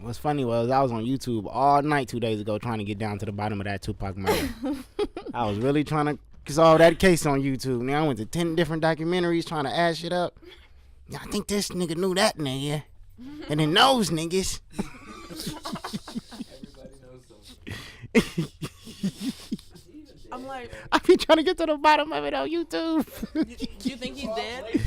what's funny was I was on YouTube all night 2 days ago trying to get down to the bottom of that Tupac murder. I was really trying to solve that case on YouTube. Now I went to 10 different documentaries trying to add shit up. I think this nigga knew that nigga. And then those niggas. Everybody knows something. I'm like, I be trying to get to the bottom of it on YouTube. do you think he's dead?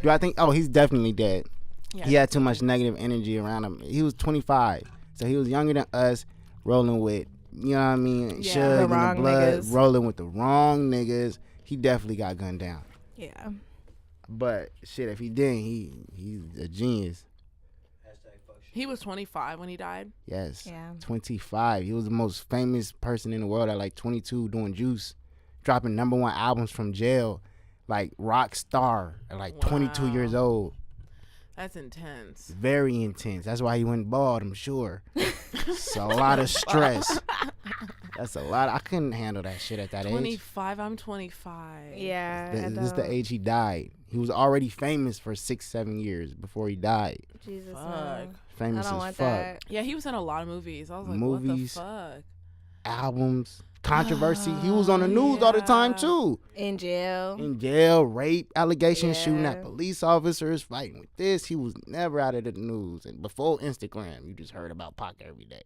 Do I think? Oh, he's definitely dead. Yeah. He had too much negative energy around him. He was 25, so he was younger than us, rolling with, you know what I mean, Yeah. Suge The and wrong the blood, niggas. rolling with the wrong niggas. He definitely got gunned down. Yeah. But shit, if he didn't, he's a genius. He was 25 when he died. Yes. Yeah. 25. He was the most famous person in the world at like 22 doing Juice, dropping #1 albums from jail, like rock star at like 22 Wow. years old. That's intense. Very intense. That's why he went bald, I'm sure. It's a lot of stress. That's a lot. I couldn't handle that shit at that age. 25. I'm 25. Yeah. This is the age he died. He was already famous for 6-7 years before he died. Jesus. Fuck. No. Famous I don't as want fuck. that. Yeah, he was in a lot of movies. I was like, Movies. what the fuck? Albums, controversy. He was on the news all the time Yeah. too. In jail. In jail, rape allegations, shooting Yeah. at police officers, fighting with this. He was never out of the news. And before Instagram, you just heard about Pac every day.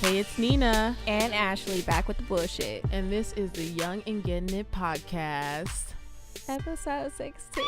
Hey, it's Nina. And Ashley back with the bullshit. And this is the Young and Getting It podcast. Episode 16.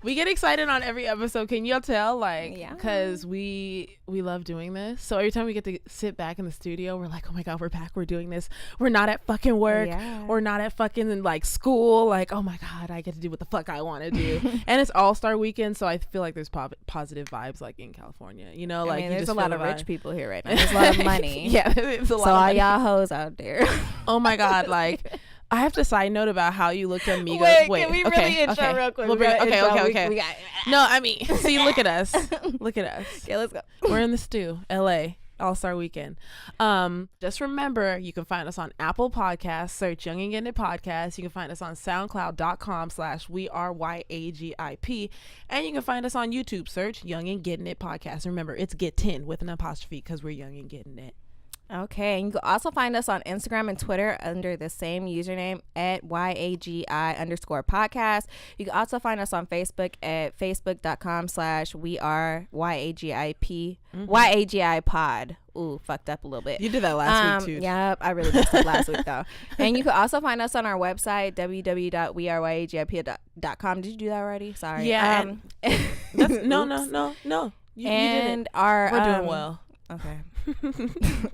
We get excited on every episode. Can y'all tell? Like, Yeah. because we love doing this. So every time we get to sit back in the studio, we're like, oh my God, we're back. We're doing this. We're not at fucking work. Yeah. Or not at fucking like school. Like, oh my God, I get to do what the fuck I want to do. And it's All-Star Weekend. So I feel like there's positive vibes like in California. You know, like I mean, you there's just a lot feel of the rich vibe. people here right now. There's a lot of money. Yeah, it's a lot So of all money. y'all hoes out there. Oh my God, like I have to side note about how you looked at Migos. Wait, can we really intro real quick? We'll We gotta bring- okay, intro. okay, We- okay. we got- No, I mean, see, look at us. Look at us. Okay, let's go. We're in the stew, LA, All-Star Weekend. Just remember, you can find us on Apple Podcasts, search Young and Getting It Podcast. You can find us on SoundCloud.com/WeAreYAGIP. And you can find us on YouTube, search Young and Getting It Podcast. Remember, it's Get 10 with an apostrophe because we're young and getting it. Okay, and you can also find us on Instagram and Twitter under the same username at YAGI_podcast. You can also find us on Facebook at facebook.com/WeAreYAGIP YAGI pod. Ooh, fucked up a little bit. You did that last week, too. Yep, I really messed up last week though. And you can also find us on our website www.weareYAGIP.com. Did you do that already? Sorry. Yeah, That's, no. You and did it. our We're doing well. Okay.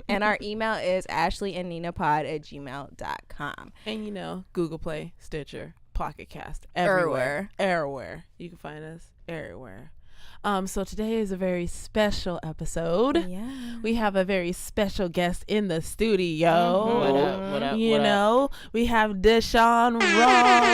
And our email is ashleyandninapod@gmail.com. And you know, Google Play, Stitcher, Pocket Cast, Everywhere. everywhere. You can find us everywhere. So today is a very special episode. Yeah. We have a very special guest in the studio. What up, what up, You what up? know, we have Deshawn Raw.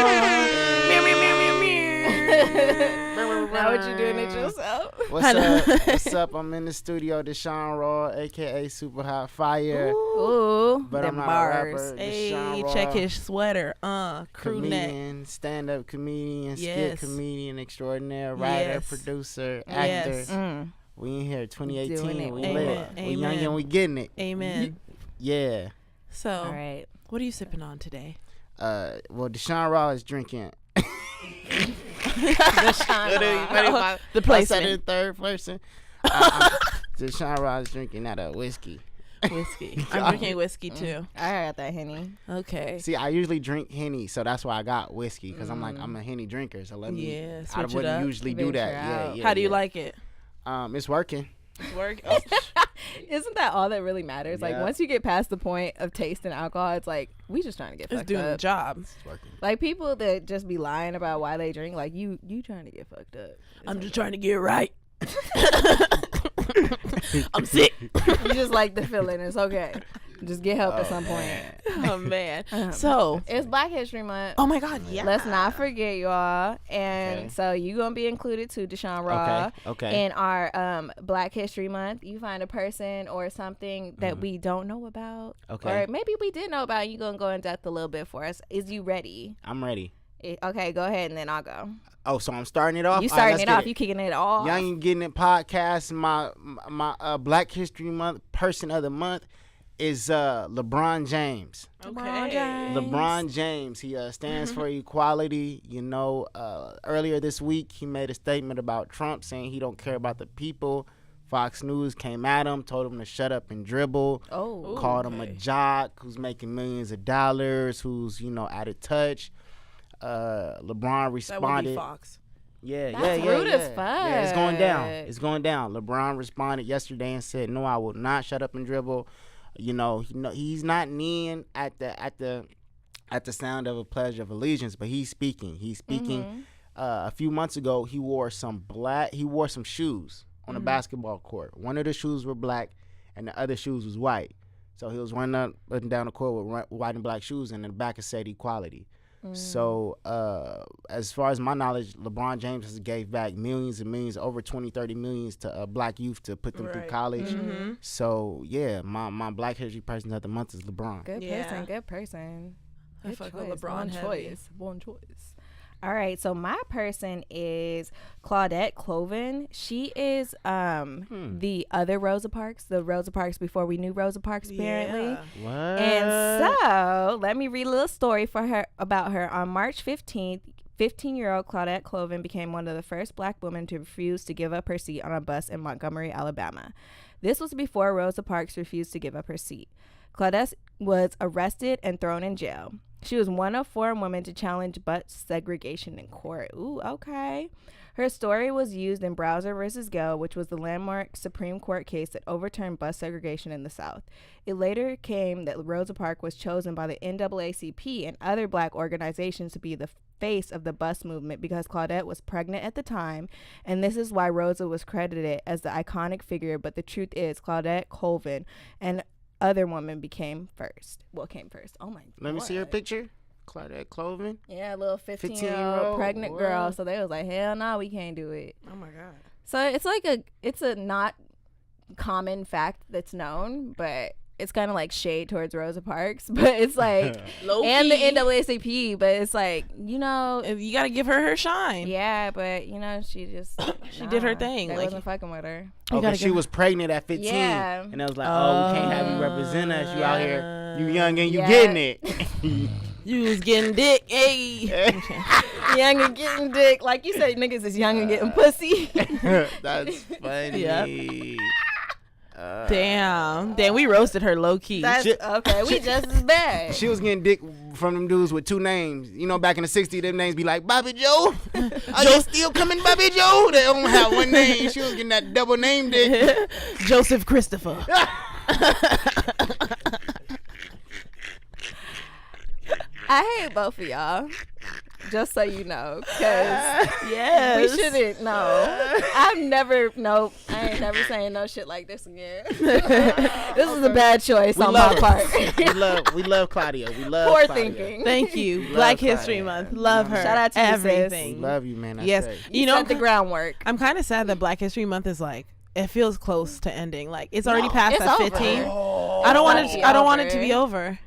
Meow, meow, meow, meow, meow. Now what you doing it yourself? What's up? What's up? I'm in the studio, Deshawn Raw, a.k.a. Super Hot Fire. Ooh, But the I'm not bars. a rapper. Hey, Deshawn Raw, check his sweater. Crew neck. comedian, stand-up comedian, Yes. skit comedian extraordinaire, writer, Yes. producer, Yes. actor. We in here 2018. Doing it. We Amen. lit. We young Amen. and we getting it. Amen. Yeah. So, All right. what are you sipping on today? Well, Deshawn Raw is drinking. The I said placement. it in third person. Deshawn Raw is drinking out of whiskey. Whiskey. I'm drinking whiskey too. I got that Henny. Okay. See, I usually drink Henny, so that's why I got whiskey, because I'm like, I'm a Henny drinker, so let me. Yeah, I switch it wouldn't up. usually do Venture that. Yeah, out. yeah. How do you yeah. like it? It's working. Work. Isn't that all that really matters? Like Yeah. once you get past the point of tasting alcohol, it's like we just trying to get It's fucked doing the up. job. It's working. Like people that just be lying about why they drink, like you trying to get fucked up. I'm just trying to get right. I'm sick. You just like the feeling. It's okay. Just get help at some point. Oh man. So It's Black History Month. oh my God, yeah. Let's not forget, y'all. And Okay. so you gonna be included too, Deshawn Raw. Okay. In our Black History Month, you find a person or something that we don't know about, Okay. or maybe we did know about. And you gonna go in depth a little bit for us. Is you ready? I'm ready. Okay, go ahead, and then I'll go. Oh, so I'm starting it off. You All right, starting let's it get off? You kicking it off? Young and Getting It podcast. My Black History Month person of the month is LeBron James. LeBron James. He stands for equality. You know, earlier this week he made a statement about Trump saying he don't care about the people. Fox News came at him, told him to shut up and dribble. Oh, Called him a jock who's making millions of dollars, who's out of touch. LeBron That would be responded. Fox. Yeah, That's yeah, rude yeah. as Yeah, it's going down. fuck. It's going down. LeBron responded yesterday and said, "No, I will not shut up and dribble." He's not kneeling at the sound of a pledge of allegiance, but he's speaking. He's speaking. A few months ago, he wore some shoes on a basketball court. One of the shoes were black, and the other shoes was white. So he was running up and down the court with white and black shoes, and in the back it said equality. So as far as my knowledge, LeBron James has gave back millions and millions, over 20, 30 millions to black youth to put them through college. So yeah, my Black History person of the month is LeBron. Good Yeah. person. Good person. I Good fuck choice. with LeBron One heavy. choice. One choice. All right, so my person is Claudette Clovin. She is the other Rosa Parks, the Rosa Parks before we knew Rosa Parks, apparently. Yeah. What? And so let me read a little story about her. On March 15th, 15-year-old Claudette Clovin became one of the first black women to refuse to give up her seat on a bus in Montgomery, Alabama. This was before Rosa Parks refused to give up her seat. Claudette was arrested and thrown in jail. She was one of 4 women to challenge bus segregation in court. Ooh, okay. Her story was used in Browser versus Gale, which was the landmark Supreme Court case that overturned bus segregation in the South. It later came that Rosa Parks was chosen by the NAACP and other black organizations to be the face of the bus movement because Claudette was pregnant at the time, and this is why Rosa was credited as the iconic figure, but the truth is Claudette Colvin and other women came first. Oh my God. Let me see her picture. Claudette Clovin. Yeah, a little 15-year-old 15-year-old pregnant what? girl. So they was like, hell no, we can't do it. Oh my God. So it's like it's a not common fact that's known, but it's kind of like shade towards Rosa Parks. But it's like, and the NAACP, but it's like, You gotta give her shine. yeah, but she just She did her thing, They like- wasn't fucking with her. Okay, she was pregnant at 15. Yeah. And they was like, oh, we can't have you represent us. You out here, you young and you Yeah. getting it. You was getting dick. Hey. Young and getting dick, like you said, niggas is young and getting pussy. That's funny. Damn, we roasted her low key. That's okay. We just as bad. She was getting dick from them dudes with 2 names. Back in the 60s, them names be like, Bobby Joe. Are you still coming, Bobby Joe? They don't have one name. She was getting that double name dick. Joseph Christopher. I hate both of y'all. Just so you know, because Yes. we shouldn't. No, I ain't never saying no shit like this again. This is a bad choice on my part. we love Claudia. We love Poor Claudia. thinking. Thank you. Love Black Claudia. History Month. Love her. Shout out to you, sis. everything. We love you, man. That's Yes. great. You set the groundwork. I'm kind of sad that Black History Month is like, it feels close to ending. Like it's already past it's that over. 15. Oh, I don't want It's it. not I don't want it to over. be over.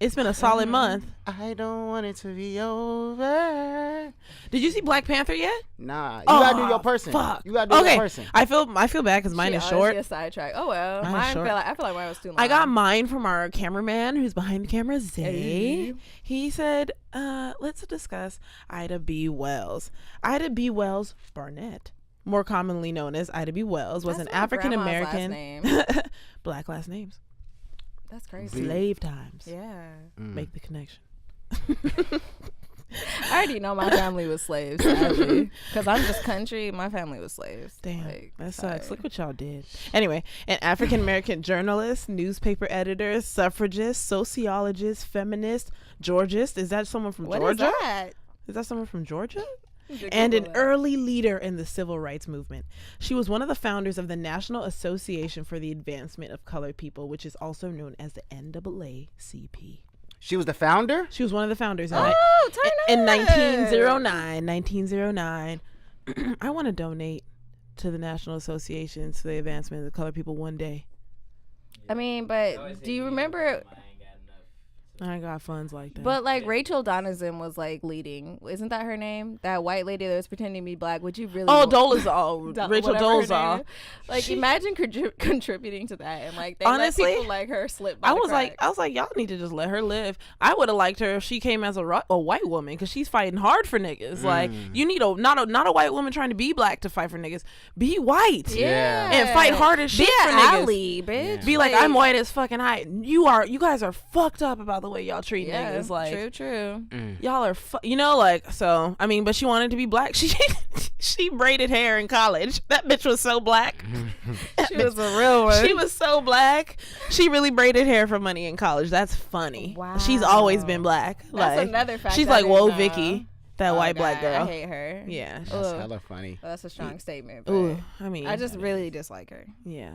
It's been a solid month. I don't want it to be over. Did you see Black Panther yet? Nah, you gotta do your person. Fuck. You gotta do your person. I feel bad because mine She is always short. gets sidetracked. Oh well, Mine's I short. feel like mine was too long. I got mine from our cameraman who's behind the camera, Zay. Hey. He said, let's discuss Ida B. Wells. Ida B. Wells Barnett, more commonly known as Ida B. Wells, was That's an my African grandma's American. last name. Black last names. That's crazy. Slave times. Yeah, Make the connection. I already know my family was slaves, sadly, because I'm just country. My family was slaves. Damn, Like, that sorry. sucks. Look what y'all did. Anyway, an African American journalist, newspaper editor, suffragist, sociologist, feminist, Georgist. Is that someone from What Georgia? is that? Is that someone from Georgia? and an early leader in the civil rights movement. She was one of the founders of the National Association for the Advancement of Colored People, which is also known as the NAACP. She was the founder? She was one of the founders turn in up. 1909. I want to donate to the National Association for the Advancement of the Colored People one day. I mean, but do you remember? I got funds like that. But like Rachel Donaldson was like leading. Isn't that her name? That white lady that was pretending to be black. Would you really? Oh, Dolezal. Rachel Dolezal. Like, imagine contributing to that and like they honestly, let people like her slip by I was like, y'all need to just let her live. I would have liked her if she came as a white woman, because she's fighting hard for niggas. Like, you need not a white woman trying to be black to fight for niggas. Be white, Yeah. and fight hard as shit for ally, niggas. bitch. Be like, I'm white as fucking high. You guys are fucked up about the way y'all treat niggas. Like, true. y'all are like, so I mean, but she wanted to be black. She braided hair in college. That bitch was so black. She was a real one. She was so black. She really braided hair for money in college. That's funny. Wow. She's always been black. That's like, another fact. she's I like, didn't whoa, know. Vicky, that white black girl. I hate her. Yeah. That's hella funny. Well, that's a strong statement. But Ooh, I mean, I just really dislike her. yeah.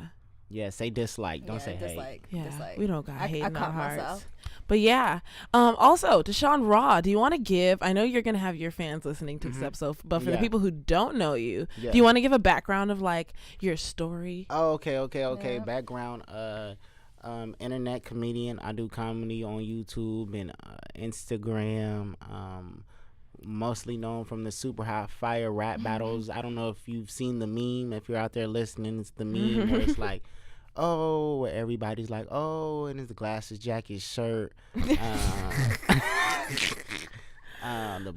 Yeah, say dislike. Don't say hate. dislike. Yeah, Dislike. we don't got hate in our caught hearts. myself. But yeah, also Deshawn Raw, do you want to give? I know you're gonna have your fans listening to this episode, but for the Yeah. people who don't know you, Yeah. do you want to give a background of like your story? Oh, okay. Yeah. Background, internet comedian. I do comedy on YouTube and Instagram. Mostly known from the Super Hot Fire rap battles. I don't know if you've seen the meme. If you're out there listening, it's the meme where it's like, oh, where everybody's like, oh, and it's the glasses, jacket, shirt.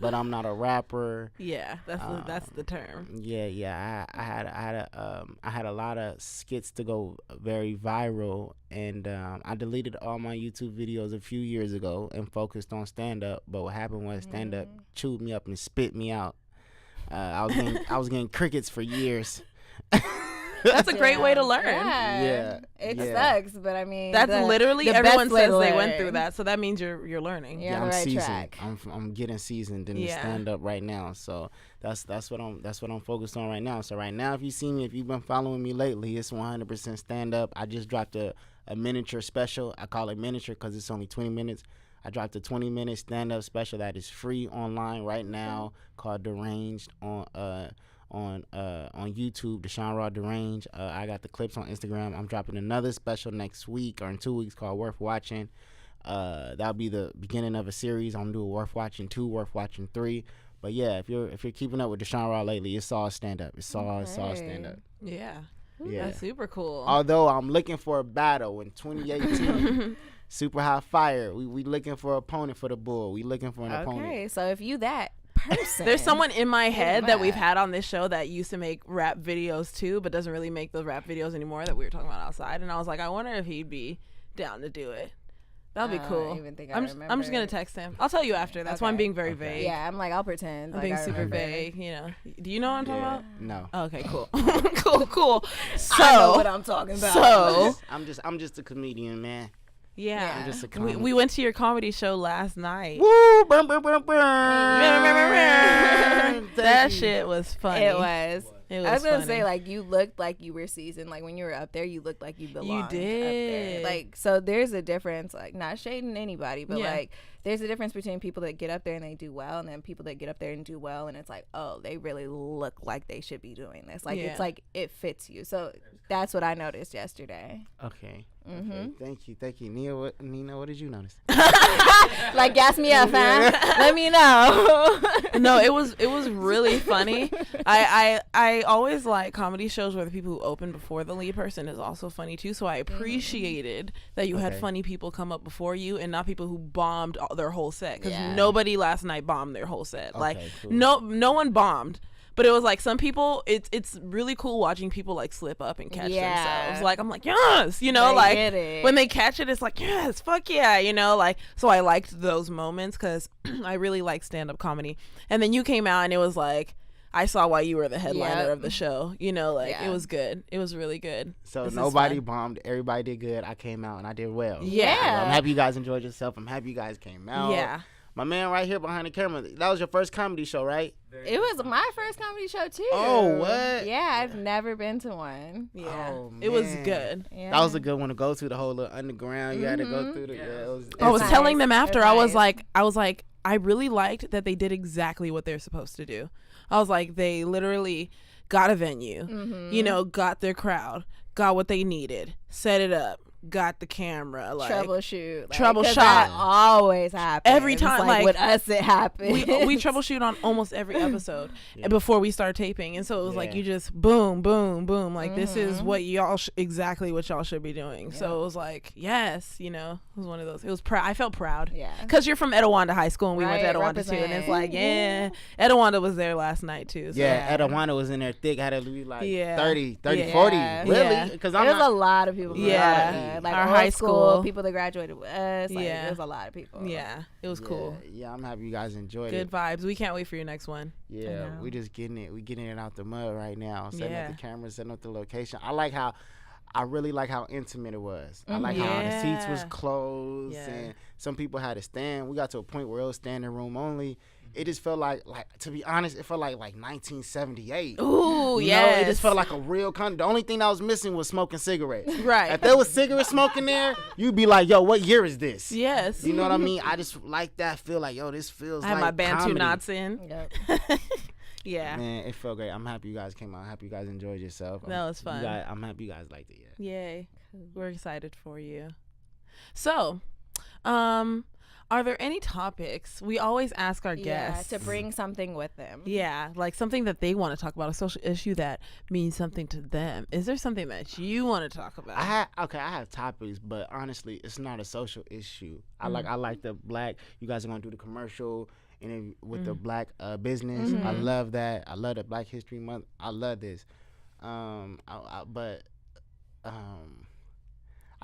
But I'm not a rapper. Yeah, that's the term. Yeah. I had a lot of skits to go very viral, and I deleted all my YouTube videos a few years ago and focused on stand up. But what happened was stand up chewed me up and spit me out. I was getting crickets for years. That's a great way to learn. Yeah. It Yeah. sucks, but I mean, That's literally the everyone best way says to they went learn. through that, so that means you're learning. Yeah. on I'm the right seasoned. track. I'm getting seasoned in the Yeah. stand up right now. So that's what I'm focused on right now. So right now, if you've been following me lately, it's 100% stand up. I just dropped a miniature special. I call it miniature because it's only 20 minutes. I dropped a 20-minute stand up special that is free online right now called Deranged on YouTube, Deshawn Raw Deranged. I got the clips on Instagram. I'm dropping another special next week or in 2 weeks called Worth Watching. That'll be the beginning of a series. I'm gonna do a Worth Watching 2, Worth Watching 3. But yeah, if you're keeping up with Deshawn Raw lately, it's all stand up. It's all stand up. Yeah. Yeah. That's super cool. Although I'm looking for a battle in 2018. Super Hot Fire. We looking for an opponent for the bull. We looking for an opponent. Okay, so if you that person, There's someone in my head that we've mad. had on this show that used to make rap videos too, but doesn't really make those rap videos anymore that we were talking about outside. And I was like, I wonder if he'd be down to do it. That'd be I cool. don't even think I I'm just gonna remember. text him. I'll tell you after. That's why I'm Okay. being very vague. Yeah, I'm like, I'll pretend. I'm like being I super remember. vague. You know. Do you know what I'm talking Yeah. about? No. Okay, cool. cool. So I know what I'm talking about. So I'm just a comedian, man. yeah, I'm just a we comic. went to your comedy show last night. Woo! Burn, burn, burn, burn. that Thank you. shit was funny. It was. It was I was gonna funny. say, like, you looked like you were seasoned. Like, when you were up there, you looked like you belonged. Up there. did. Like, so there's a difference. Like, not shading anybody, but Yeah. like, there's a difference between people that get up there and they do well, and then people that get up there and do well, and it's like, oh, they really look like they should be doing this. Like, Yeah. it's like it fits you. So that's what I noticed yesterday. Okay. Mm-hmm. Okay. Thank you. Nina, what did you notice? Like, gas me up, fam. Let me know. No, it was really funny. I always like comedy shows where the people who open before the lead person is also funny too. So I appreciated that you had Okay. funny people come up before you and not people who bombed their whole set, because Yeah. nobody last night bombed their whole set. Like cool. no one bombed. But it was like some people, it's really cool watching people like slip up and catch Yeah. themselves. Like, I'm like, yes, you know, They like get it. when they catch it, it's like, yes, fuck yeah, you know, like, so I liked those moments because I really like stand-up comedy. And then you came out and it was like, I saw why you were the headliner Yep. of the show, you know, like Yeah. it was good. It was really good. So This is nobody fun. bombed. Everybody did good. I came out and I did well. Yeah. I'm happy you guys enjoyed yourself. I'm happy you guys came out. Yeah. My man right here behind the camera. That was your first comedy show, right? It was my first comedy show too. Oh, what? Yeah, I've never been to one. Yeah, Oh, it was man. good. Yeah. That was a good one to go to. The whole little underground. You had to go through the. Yeah, it was. I was nice. telling them after. It was I was like, I really liked that they did exactly what they're supposed to do. I was like, they literally got a venue, you know, got their crowd, got what they needed, set it up, got the camera, like troubleshoot. troubleshot. That always happens. Every time, like, with us, it happens. we troubleshoot on almost every episode before we start taping, and so it was like you just boom, boom, boom, like this is what y'all exactly what y'all should be doing. So it was like, yes, you know, it was one of those. It was proud. I felt proud, because you're from Etowanda High School and we went to Etowanda too, and it's like, Etowanda was there last night too. So. Yeah, Etowanda was in there thick. Had to be like 30, 40. Yeah. Really? Because There's a lot of people. From like our old high school people that graduated with us. Like, there's a lot of people. Yeah, it was cool. Yeah, I'm happy you guys enjoyed Good it. vibes. We can't wait for your next one. Yeah, we just getting it. We getting it out the mud right now. Setting up Yeah. the camera, setting up the location. I really like how intimate it was. I like how the seats was closed and some people had to stand. We got to a point where it was standing room only. It just felt like to be honest, it felt like 1978. Ooh, yeah. It just felt like a real The only thing that was missing was smoking cigarettes. Right. If there was cigarette smoking there, you'd be like, yo, what year is this? Yes. You know what I mean? I just like that. Feel like, yo, this feels I like had my Bantu comedy. knots in. Yep. Yeah. Man, it felt great. I'm happy you guys came out. I'm happy you guys enjoyed yourself. That was fun. I'm happy you guys liked it. Yeah. Yay. We're excited for you. So, are there any topics we always ask our guests to bring something with them? Yeah, like something that they want to talk about, a social issue that means something to them. Is there something that you want to talk about? I have topics, but honestly, it's not a social issue. I like the black. You guys are gonna do the commercial and with the black business. I love that. I love the Black History Month. I love this.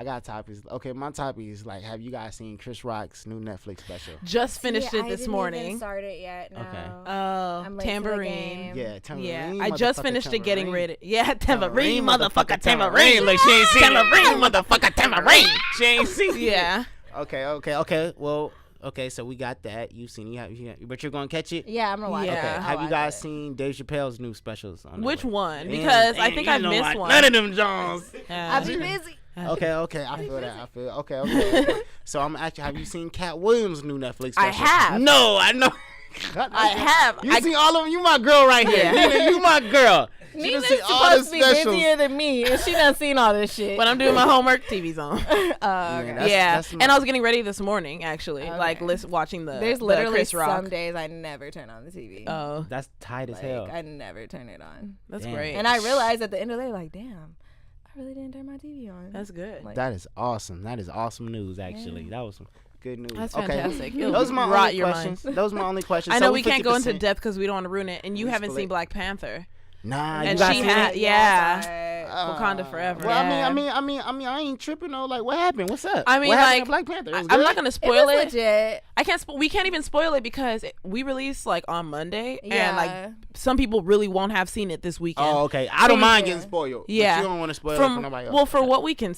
I got topics. Okay, my topic is like, have you guys seen Chris Rock's new Netflix special? Just finished it this morning. I didn't even start it yet. No. Okay. Oh, I'm late to the Tambourine. game. Yeah, Tambourine. Yeah, I just finished it getting ready. Yeah, Tambourine, Tambourine, motherfucker, Tambourine. Like she ain't seen Tambourine, motherfucker, Tambourine. She ain't seen it. Yeah. Okay. Well, okay, so we got that. You've seen it. But you're going to catch it? Yeah, I'm going to watch Yeah. it. Okay. I'll Have you watch guys it. seen Dave Chappelle's new specials? On Which Netflix? one? Damn, Because I damn, think you I've know missed what? one. None of them Jones. I'll be busy. Okay. I feel that. Okay. So I'm actually. Have you seen Cat Williams' new Netflix special? I have. No, I know. I have. You seen all of them? You my girl right here. Yeah. Nina, you my girl. She done Nina's seen all the supposed to be specials. busier than me, and she done seen all this shit. When I'm doing my homework, TV's on. Okay. That's And I was getting ready this morning, actually, like watching There's the literally Chris Rock. some days I never turn on the TV. Oh, That's tight as Like, hell. I never turn it on. that's Damn. great. And I realized at the end of the day, like, damn, I really didn't turn my TV on. That's good. Like, That is awesome. That is awesome news. Actually, that was some good news. That's okay. fantastic. It'll Those are my rot only your questions. Those are my only questions. I So know we can't go into 50%. depth because we don't want to ruin it, and you We haven't split. seen Black Panther. Nah, And you guys she seen had, it? yeah. Wakanda Forever. Well, Yeah. I mean, I ain't tripping though. Like, what happened? What's up? I mean, what happened like, in Black Panther? It was I'm good? not gonna it spoil was it. legit. I can't. We can't even spoil it because we release like on Monday, and Yeah. like some people really won't have seen it this weekend. Oh, okay. I don't mind Yeah. getting spoiled. Yeah. But you don't want to spoil it for nobody else. Well, for what we can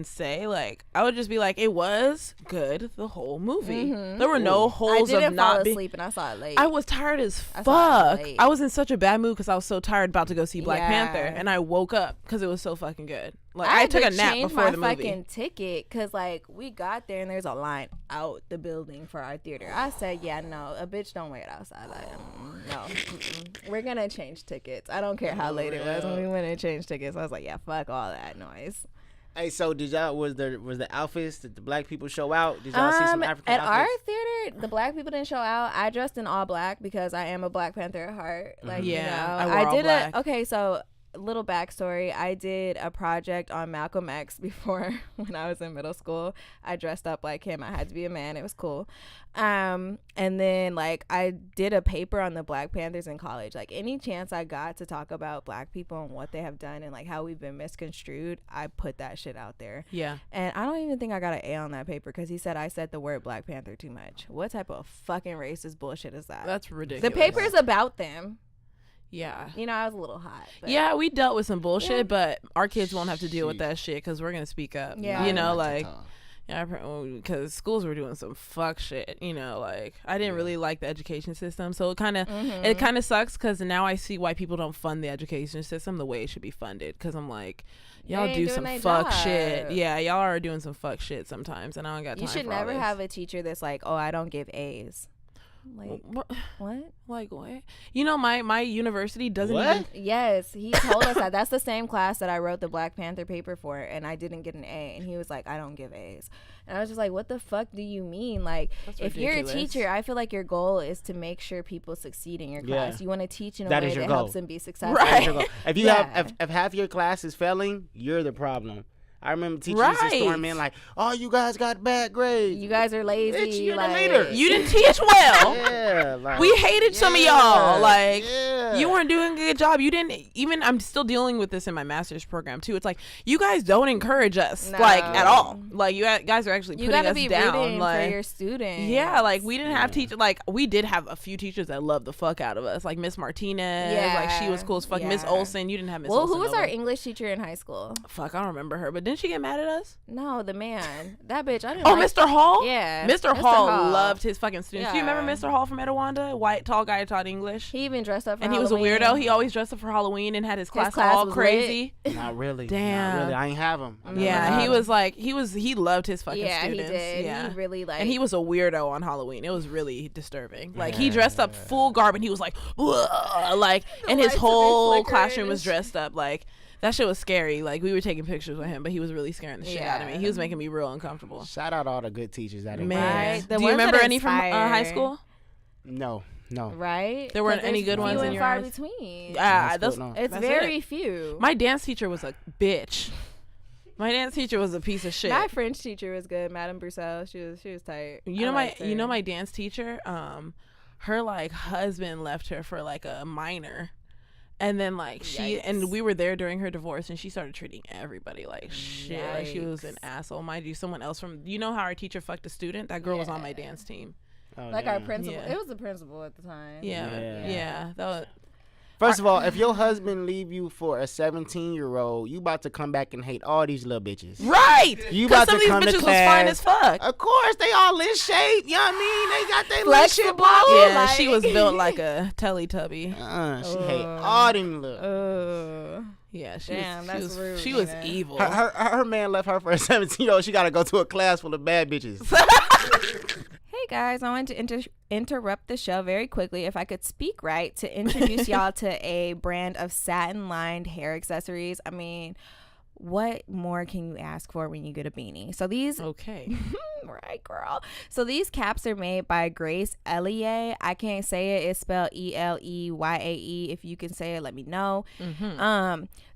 say, like I would just be like, it was good the whole movie. There were no I holes didn't of fall not being. asleep, and I saw it late. I was tired as I saw it fuck. late. I was in such a bad mood because I was so tired about to go see Black Yeah. Panther, and I woke up because it was so fucking good. Like I I had took to a nap change before my the movie. fucking ticket because like we got there and there's a line out the building for our theater. I said, yeah, no, a bitch don't wait outside. Like, no, we're gonna change tickets. I don't care how late it was when we went and changed tickets. I was like, yeah, fuck all that noise. Hey, so did y'all was the outfits that the black people show out? Did y'all see some African at our outfits? theater, the black people didn't show out. I dressed in all black because I am a Black Panther at heart. Like, Yeah, you know, I wore all did black. okay, so little backstory. I did a project on Malcolm X before when I was in middle school. I dressed up like him. I had to be a man. It was cool. And then like I did a paper on the Black Panthers in college. Like any chance I got to talk about black people and what they have done and like how we've been misconstrued, I put that shit out there. Yeah. And I don't even think I got an A on that paper because he said I said the word Black Panther too much. What type of fucking racist bullshit is that? That's ridiculous. The paper is about them. Yeah. You know, I was a little hot. But Yeah, we dealt with some bullshit, Yeah. but our kids won't have to deal with that shit because we're gonna speak up. Yeah. You know, Not like, at all. Yeah, because schools were doing some fuck shit, you know, like I didn't really like the education system. So it kind of sucks because now I see why people don't fund the education system the way it should be funded. Because I'm like, y'all do some fuck shit. Yeah, y'all are doing some fuck shit sometimes, and I don't got time. You should for all never this. have a teacher that's like, oh, I don't give A's. Like what? Like what? You know, my university doesn't What? even. Yes, he told us that. That's the same class that I wrote the Black Panther paper for, and I didn't get an A. And he was like, I don't give A's. And I was just like, what the fuck do you mean? Like, That's if ridiculous. you're a teacher, I feel like your goal is to make sure people succeed in your class. Yeah. You want to teach in a That way is your that goal. helps them be successful. Right. If you have if half your class is failing, you're the problem. I remember teachers used to storm in like, "Oh, you guys got bad grades. You guys are lazy. Bitch, you're like, the leader. You didn't teach well. Yeah, like, We hated some of y'all. Like, yeah. you weren't doing a good job. You didn't even. I'm still dealing with this in my master's program too. It's like you guys don't encourage us like at all. Like you guys are actually putting us be down. rooting Like for your students. yeah, like we didn't have teachers. Like we did have a few teachers that loved the fuck out of us. Like Miss Martinez. Like she was cool as fuck. Miss Yeah. Olsen. You didn't have Miss Well, Olsen. who was no our way. English teacher in high school? Fuck, I don't remember her. But didn't she get mad at us? No, the man. That bitch. I didn't. Oh, like Mr. Hall? Yeah, Mr. Hall loved his fucking students. Do you remember Yeah. Mr. Hall from Etowanda? White, tall guy who taught English. He even dressed up for And he was a Halloween. weirdo. He always dressed up for Halloween and had his class class all was crazy. Not really. Damn. Not really. I ain't have him. Yeah, he was like, he loved his fucking Yeah, students. he did. Yeah. He really like. And he was a weirdo on Halloween. It was really disturbing. Like he dressed up full garb and he was like, "Whoa," like, and his lights would be whole flickering classroom was and dressed up. Like that shit was scary. Like we were taking pictures with him, but he was really scaring the shit out of me. He was making me real uncomfortable. Shout out all the good teachers that Man, Right. The do you ones that remember any from high inspire. school? No. right. There weren't 'Cause any there's good ones few in and your far eyes? between. Ah, That's that's good, no. It's that's very it. few. My dance teacher was a bitch. My dance teacher was a piece of shit. My French teacher was good, Madame Broussel. She was tight. You know I liked her. my dance teacher, her like husband left her for like a minor. And then like and we were there during her divorce and she started treating everybody like shit. Like she was an asshole. Mind you, someone else you know how our teacher fucked a student? That girl was on my dance team. Oh, Like damn. our principal. Yeah. It was the principal at the time. Yeah. That was, First of all, if your husband leave you for a 17-year-old, you about to come back and hate all these little bitches. right. You Because about some of to these come to bitches was fine as class. fuck. Of course, they all in shape. You know what I mean? They got their little shit Flexible. blocked. Yeah, like- she was built like a Teletubby. She hate all them little. Yeah, she Damn, that's was rude, she was Nina. evil. Her man left her for a 17-year-old. She got to go to a class full of bad bitches. Hey guys, I wanted to interrupt the show very quickly, if I could speak right, to introduce y'all to a brand of satin-lined hair accessories. I mean, what more can you ask for when you get a beanie? So these, Okay. right, girl. So these caps are made by Grace Ellier. I can't say it. It's spelled Eleyaae. If you can say it, let me know.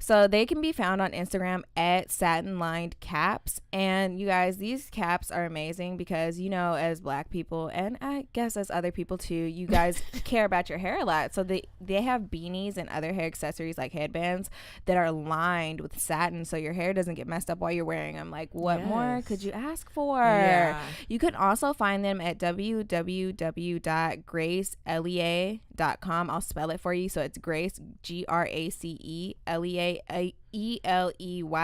So they can be found on Instagram at satinlinedcaps. And you guys, these caps are amazing because, you know, as Black people, and I guess as other people too, you guys care about your hair a lot. So they have beanies and other hair accessories like headbands that are lined with satin so your hair doesn't get messed up while you're wearing them. Like, what more could you ask for? Yeah. You can also find them at www.graceelea.com. I'll spell it for you. So it's Grace, GRACE,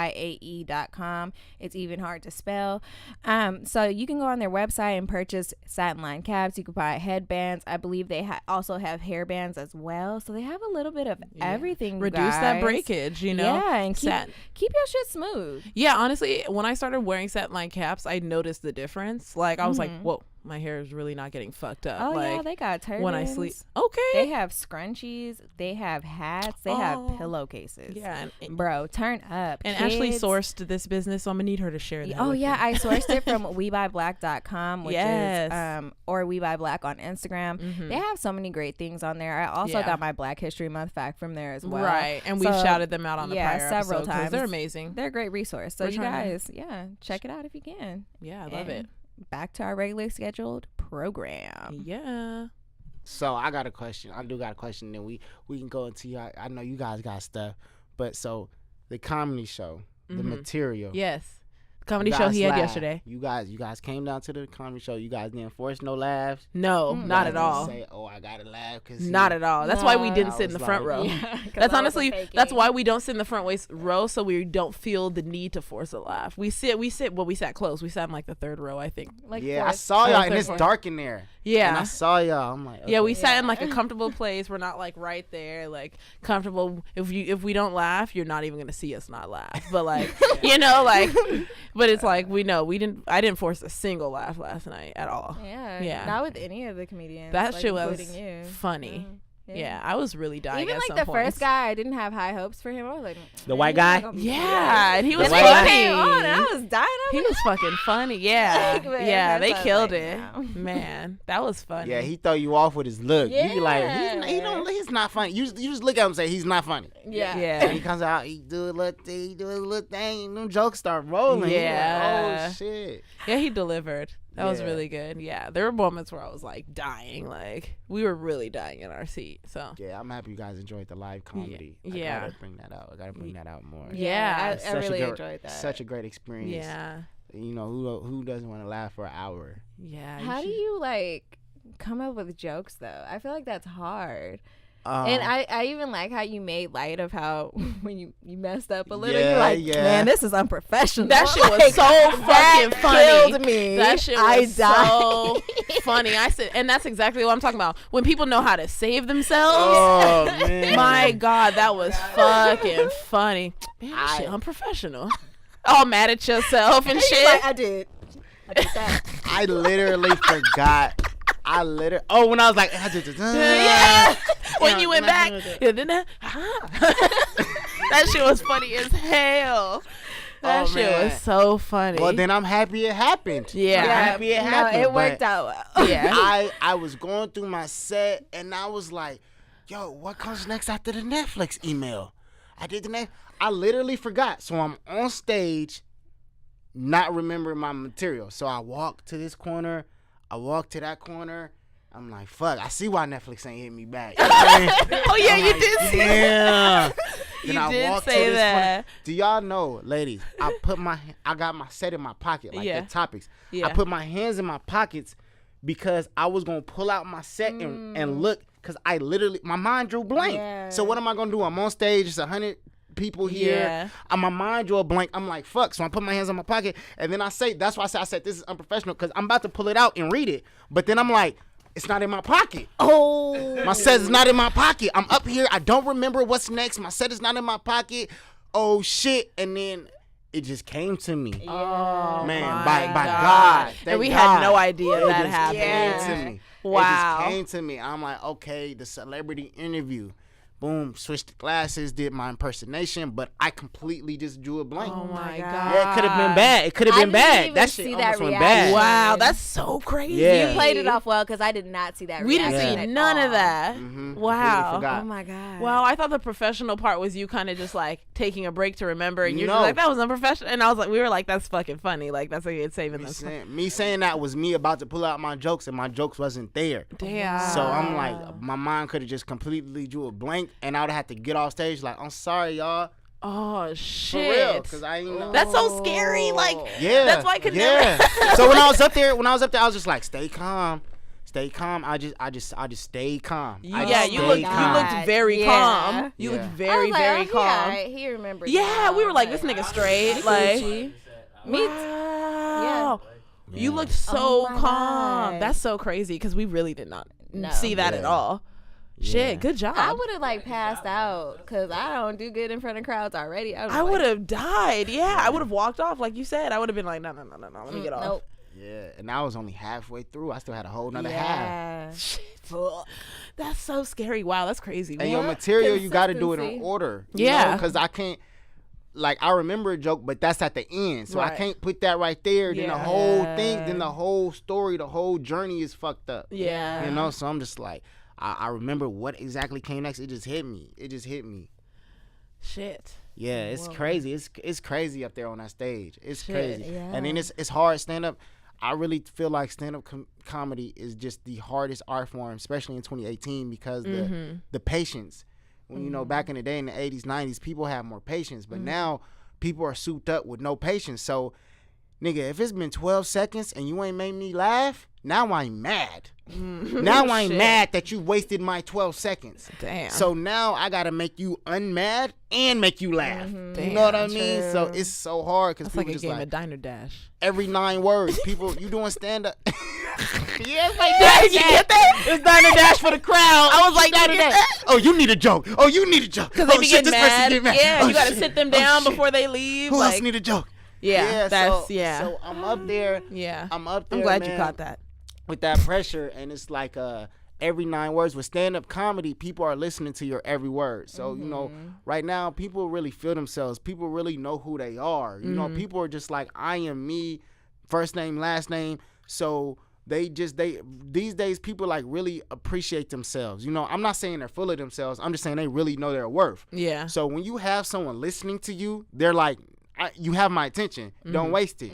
ELEYAE.com. It's even hard to spell. So you can go on their website and purchase satin line caps. You can buy headbands. I believe they also have hair bands as well. So they have a little bit of everything. You Reduce that guys. breakage, you know. Yeah, and Satin. keep your shit smooth. Yeah, honestly, when I started wearing satin line caps, I noticed the difference. Like I was like, whoa, my hair is really not getting fucked up. Oh like, yeah, they got turbans. when I sleep. Okay. They have scrunchies. They have hats. They have Oh. pillowcases. Yeah, Bro, turn up. and kids. Ashley sourced this business, so I'm gonna need her to share that. Oh with yeah, you. I sourced it from WeBuyBlack.com, which Yes. is or WeBuyBlack on Instagram. They have so many great things on there. I also Yeah. got my Black History Month fact from there as well. Right, and we've So, shouted them out on the prior several episode 'cause times. they're amazing. They're a great resource. So We're you trying guys, check it out if you can. Yeah, I love And it. Back to our regularly scheduled program. Yeah. So I got a question. I do got a question. Then we can go into. I know you guys got stuff, but so the comedy show, the material. Yes. Comedy You show guys he had laughed. yesterday. You guys came down to the comedy show. You guys didn't force no laughs. No, not You at guys all. didn't say, oh, I gotta laugh because Not at all. That's why we didn't I sit in the was front like- row. Yeah, 'cause That's I honestly, wasn't that's faking. why we don't sit in the front row, so we don't feel the need to force a laugh. We sat close. We sat in like the third row, I think. Like Yeah, I fourth. saw y'all, and third it's floor. dark in there. And I Yeah. saw y'all. I'm like, Yeah, we okay. sat in like a comfortable place. We're not like right there, like comfortable. If we don't laugh, you're not even gonna see us not laugh. But like, you know, like, but it's like I didn't force a single laugh last night at all. Yeah, Yeah. not with any of the comedians. That like, shit was including you. funny. Mm, Yeah, I was really dying. Even at like some the points. first guy, I didn't have high hopes for him. I was like, The man, white he's guy? not gonna be Yeah, and he was The Then white he guy? came on, and I funny. was dying. He was fucking funny. Yeah, Like, man, yeah, that's they what I was killed like, it. wow. Man, that was funny. Yeah, he throw you off with his look. You be like, Yeah. he's not funny. You just look at him and say he's not funny. Yeah. Yeah. And he comes out, he do his little thing, and them jokes start rolling. You're like, Yeah. oh shit. Yeah, he delivered. That was Yeah. really good. Yeah, there were moments where I was like dying. Like we were really dying in our seat. So Yeah, I'm happy you guys enjoyed the live comedy. Yeah. I gotta bring that out. I gotta bring that out more. Yeah, It's I such a really great- enjoyed that. Such a great experience. yeah, You know, who doesn't want to laugh for an hour? yeah. How do you like come up with jokes though? I feel like that's hard. Um, And I even like how you made light of how when you messed up a little, Yeah, you're like, yeah. man, this is unprofessional. That shit was Like, so that fucking funny. killed me. That shit I was died. so funny. I said, and that's exactly what I'm talking about. When people know how to save themselves. Oh man. My God, that was fucking funny. Man, that shit unprofessional. All mad at yourself and He's shit. like, I did that. I literally forgot. When I was like, Yeah. When you went back, that shit was funny as hell. That Oh, shit man. was so funny. Well, then I'm happy it happened. Yeah. I'm happy it happened. No, it but worked out well. Yeah. I was going through my set and I was like, yo, what comes next after the Netflix email? I did the next. I literally forgot. So I'm on stage, not remembering my material. So I walk to this corner. I walk to that corner. I'm like, fuck, I see why Netflix ain't hit me back. You know what I mean? Oh yeah, I'm you like, did say yeah. You Then I did walk to say this that. corner. Do y'all know, ladies? I got my set in my pocket, like Yeah. the topics. Yeah. I put my hands in my pockets because I was gonna pull out my set and look, because I literally my mind drew blank. Yeah. So what am I gonna do? I'm on stage. It's 100 people here. Yeah. And my mind drew a blank. I'm like, fuck. So I put my hands in my pocket, and then that's why I said this is unprofessional, because I'm about to pull it out and read it, but then I'm like, it's not in my pocket. Oh. My set is not in my pocket. I'm up here. I don't remember what's next. My set is not in my pocket. Oh shit! And then it just came to me. Oh Man, my by God. God. And Thank we God. had no idea It that just happened. Yeah. came to me. Wow. It just came to me. I'm like, okay, the celebrity interview. Boom, switched the glasses, did my impersonation, but I completely just drew a blank. Oh my God. Yeah, it could have been bad. It could have I been didn't bad. even That see shit that almost went reaction. bad. Wow, that's so crazy. Yeah. You played it off well because I did not see that. We didn't reaction see at none all. of that. Mhm. Wow. Completely forgot. Oh my God. Wow, I thought the professional part was you kind of just like taking a break to remember, and you're No. just like, that was unprofessional. And I was like, we were like, that's fucking funny. Like, that's like it's saving them. Me saying that was me about to pull out my jokes, and my jokes wasn't there. Damn. So I'm like, my mind could have just completely drew a blank, and I would have had to get off stage like, I'm sorry, y'all. oh, For shit. real, because I ain't know. That's so scary. Like, Yeah. that's why I could yeah. never. So when I was up there, I was just like, stay calm. Stay calm. I just stayed calm. I Yeah, just you stayed looked calm. very Yeah. calm. You Yeah. looked I very, was like, very oh, calm. He, all right. He remembered. Yeah, now. we were like, this nigga straight. Like, Me wow. You Yeah. looked so Oh my calm. God. That's so crazy because we really did not No. see that at Yeah. all. Yeah. Shit, good job. I would have like passed out because I don't do good in front of crowds already. I would have died. Yeah, I would have walked off like you said. I would have been like, no, let me get off. Nope. Yeah, and I was only halfway through. I still had a whole nother half. Yeah. Shit. That's so scary. Wow, that's crazy. And your What? material, you got to do it in Consistency. order. Yeah. Because I can't. Like, I remember a joke, but that's at the end. So I Right. can't put that right there. Then the Yeah. whole thing, then the whole story, the whole journey is fucked up. Yeah. You know? So I'm just like, I remember what exactly came next. It just hit me. Shit. Yeah, it's crazy. It's crazy up there on that stage. It's Shit, crazy. yeah. And then it's hard stand up. I really feel like stand up comedy is just the hardest art form, especially in 2018, because the patience. When, you know, back in the day in the 80s, 90s, people had more patience, but now people are souped up with no patience. So nigga, if it's been 12 seconds and you ain't made me laugh, now I'm mad. Now I'm mad that you wasted my 12 seconds. Damn. So now I gotta make you unmad and make you laugh. Damn, you know what I mean? true. So it's so hard because That's people like a just game like of Diner Dash. every 9 words. People, you doing stand up? Yeah, it's like Yeah, you get that? It's Diner Dash for the crowd. I was like, Diner you get Dash. Oh, you need a joke. Oh, you need a joke. Because oh, they be shit, getting this person mad. get mad. Yeah, Oh, you gotta shit. sit them Oh, down shit. before they leave. Who like, else need a joke? Yeah, that's So I'm up there. Yeah. I'm up there. I'm glad man, you caught that. with that pressure, and it's like every 9 words. With stand-up comedy, people are listening to your every word. So you know, right now people really feel themselves. People really know who they are. You know, people are just like, I am me, first name, last name. So these days people like really appreciate themselves. You know, I'm not saying they're full of themselves. I'm just saying they really know their worth. Yeah. So when you have someone listening to you, they're like, you have my attention. Don't waste it.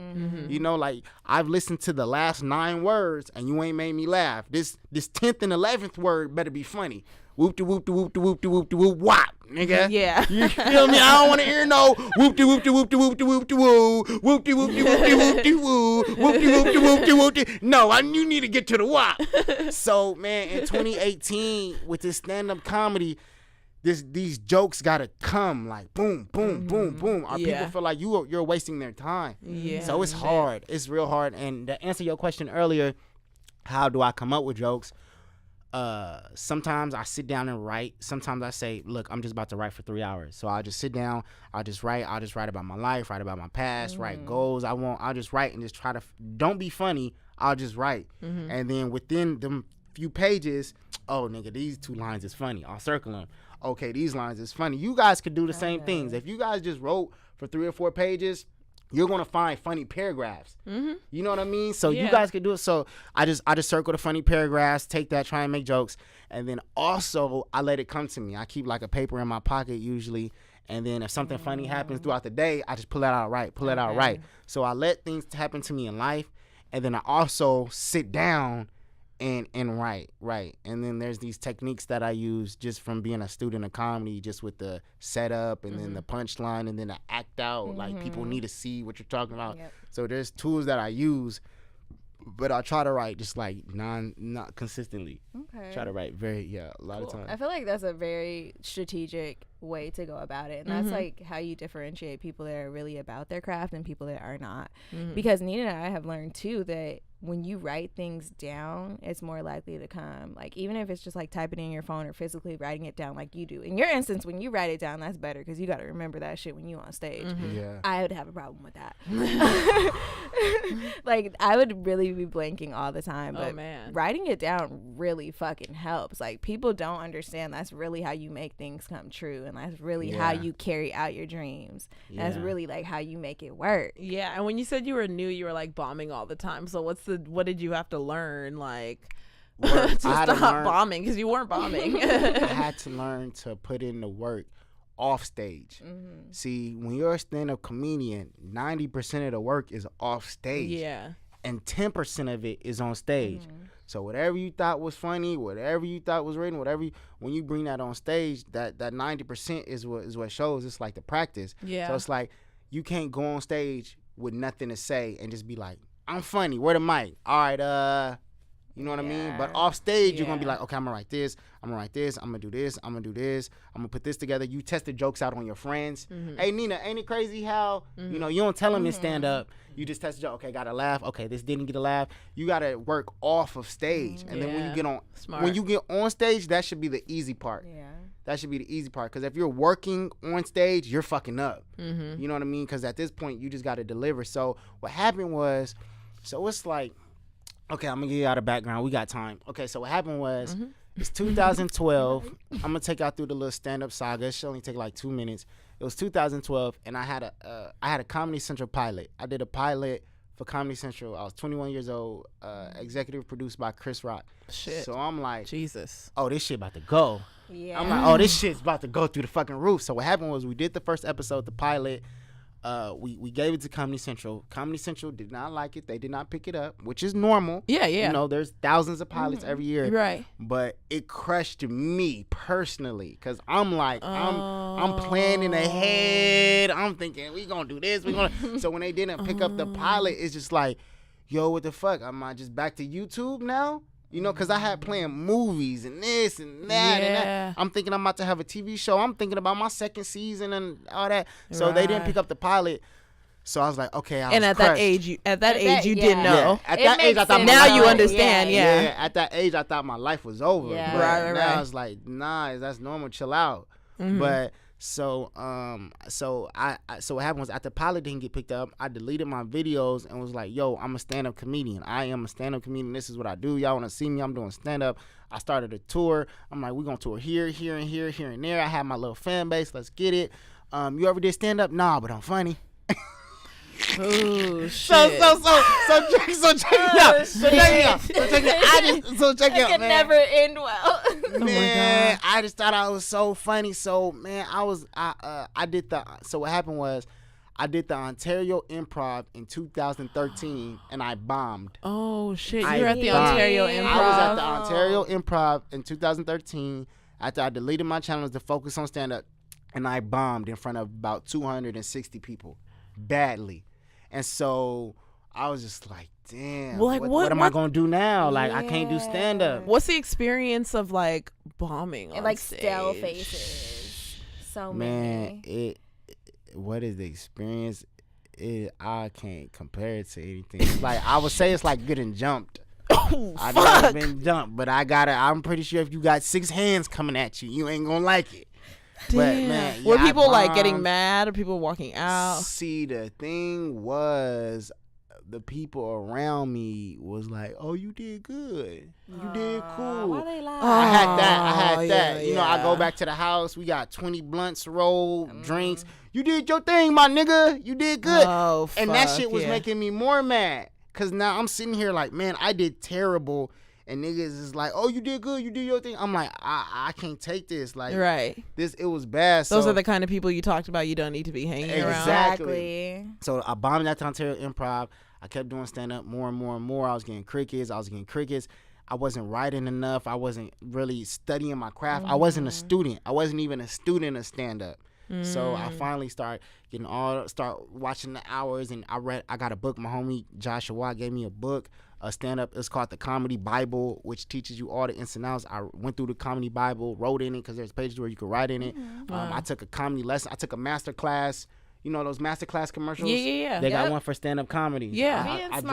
You know, like I've listened to the last 9 words and you ain't made me laugh. This 10th and 11th word better be funny. Whoop de whoop de whoop de whoop de whoop de whoop whop, nigga. Yeah. You feel me? I don't want to hear no whoop de whoop de whoop de whoop de whoop de woo, whoop de whoop de whoop de whoop de woo, whoop de whoop de whoop de whoop de. No, you need to get to the whop. So man, in 2018 with this stand-up comedy, these jokes gotta come like boom, boom, boom, boom. Or people feel like you're wasting their time. Yeah. So it's hard. It's real hard. And to answer your question earlier, how do I come up with jokes? Sometimes I sit down and write. Sometimes I say, look, I'm just about to write for 3 hours. So I'll just sit down. I'll just write about my life, write about my past, write goals. I'll just write and just try to, don't be funny. I'll just write. And then within them few pages, oh, nigga, these 2 lines is funny. I'll circle them. Okay, these lines is funny. You guys could do the same things. If you guys just wrote for 3 or 4 pages, you're gonna find funny paragraphs. You know what I mean? So you guys could do it. So I just circle the funny paragraphs, take that, try and make jokes, and then also I let it come to me. I keep like a paper in my pocket usually, and then if something funny happens throughout the day, I just pull it out right. So I let things happen to me in life, and then I also sit down and write. And then there's these techniques that I use just from being a student of comedy, just with the setup and then the punchline and then the act out. Like people need to see what you're talking about. So there's tools that I use, but I try to write just like not consistently. Okay. Try to write a lot of times. I feel like that's a very strategic way to go about it, and that's like how you differentiate people that are really about their craft and people that are not. Because Nina and I have learned too that when you write things down, it's more likely to come. Like even if it's just like typing in your phone or physically writing it down like you do. In your instance, when you write it down, that's better because you got to remember that shit when you on stage. Yeah. I would have a problem with that. Like I would really be blanking all the time. But writing it down really fucking helps. Like people don't understand that's really how you make things come true, and that's really how you carry out your dreams. That's really like how you make it work. Yeah. And when you said you were new, you were like bombing all the time. So what did you have to learn like to stop bombing? Because you weren't bombing. I had to learn to put in the work off stage. See, when you're a stand-up comedian, 90% of the work is off stage. Yeah. And 10% of it is on stage. So whatever you thought was funny, whatever you thought was written, when you bring that on stage, that 90% is what shows. It's like the practice. Yeah. So it's like you can't go on stage with nothing to say and just be like, I'm funny. Where the mic? All right, you know what I mean? But off stage, you're going to be like, okay, I'm going to write this. I'm going to write this. I'm going to do this. I'm going to do this. I'm going to put this together. You test the jokes out on your friends. Hey, Nina, ain't it crazy how, you know, you don't tell them in stand up. You just test the joke. Okay, got a laugh. Okay, this didn't get a laugh. You got to work off of stage. And then when you get on stage, that should be the easy part. Yeah. That should be the easy part. Because if you're working on stage, you're fucking up. You know what I mean? Because at this point, you just got to deliver. So what happened was, so it's like, okay, I'm going to give you out a background. We got time. Okay, so what happened was, it's 2012. I'm going to take y'all through the little stand-up saga. It should only take like 2 minutes. It was 2012, and I had a Comedy Central pilot. I did a pilot for Comedy Central. I was 21 years old, executive produced by Chris Rock. Shit. So I'm like, Jesus. Oh, this shit about to go. Yeah. I'm like, oh, this shit's about to go through the fucking roof. So what happened was we did the first episode, the pilot. we gave it to Comedy Central. Comedy Central did not like it. They did not pick it up, which is normal. Yeah. You know, there's thousands of pilots every year. Right. But it crushed me personally because I'm like, I'm planning ahead. I'm thinking we gonna do this. So when they didn't pick up the pilot, it's just like, yo, what the fuck? Am I just back to YouTube now? You know, because I had playing movies and this and that and that. I'm thinking I'm about to have a TV show. I'm thinking about my second season and all that. So they didn't pick up the pilot. So I was like, okay, I was at crushed. that age, you didn't know. Yeah. At that age, I thought now you understand. Yeah. At that age, I thought my life was over. Yeah. But Right. now I was like, nah, that's normal. Chill out. But so what happened was after pilot didn't get picked up, I deleted my videos and was like, yo, I'm a stand-up comedian. I am a stand-up comedian. This is what I do. Y'all want to see me? I'm doing stand-up. I started a tour. I'm like, we're going to tour here, here, and here, here, and there. I had my little fan base. Let's get it. You ever did stand-up? Nah, but I'm funny. Oh shit. So check me out. So check me out. It could never end well. Man, I just thought I was so funny. So man, I did so what happened was I did the Ontario Improv in 2013 and I bombed. Oh shit. You I were at the bombed. Ontario Improv. I was at the Ontario Improv in 2013 after I deleted my channels to focus on stand up and I bombed in front of about 260 people badly. And so I was just like, damn, Well, like, what am I going to do now? Like, I can't do stand up. What's the experience of like bombing on And like stage? stale faces. So Man, many. what is the experience? I can't compare it to anything. It's like, I would say it's like getting jumped. Oh, I've fuck. never been jumped, but I'm pretty sure if you got 6 hands coming at you, you ain't going to like it. Damn. But man, Were I people like getting bombed. mad or people walking out? See, the thing was, the people around me was like, "Oh, you did good. You did cool." Why they lie? I had that. yeah, You know, I go back to the house. We got 20 blunts rolled, drinks. You did your thing, my nigga. You did good. Oh, And that fuck, shit was yeah. making me more mad. Because now I'm sitting here like, man, I did terrible. And niggas is like, oh, you did good. You did your thing. I'm like, I can't take this. Like, Right. it was bad. Those So are the kind of people you talked about you don't need to be hanging around. Exactly. So I bombed at the Ontario Improv. I kept doing stand-up more and more and more. I was getting crickets. I wasn't writing enough. I wasn't really studying my craft. I wasn't a student. I wasn't even a student of stand-up. So I finally start watching the hours, and I got a book. My homie Joshua gave me a book, a stand-up. It's called the Comedy Bible, which teaches you all the ins and outs. I went through the Comedy Bible, wrote in it because there's pages where you could write in it. I took a comedy lesson. I took a master class. You know those master class commercials? Yeah. They got one for stand-up comedy. Yeah. Being smart.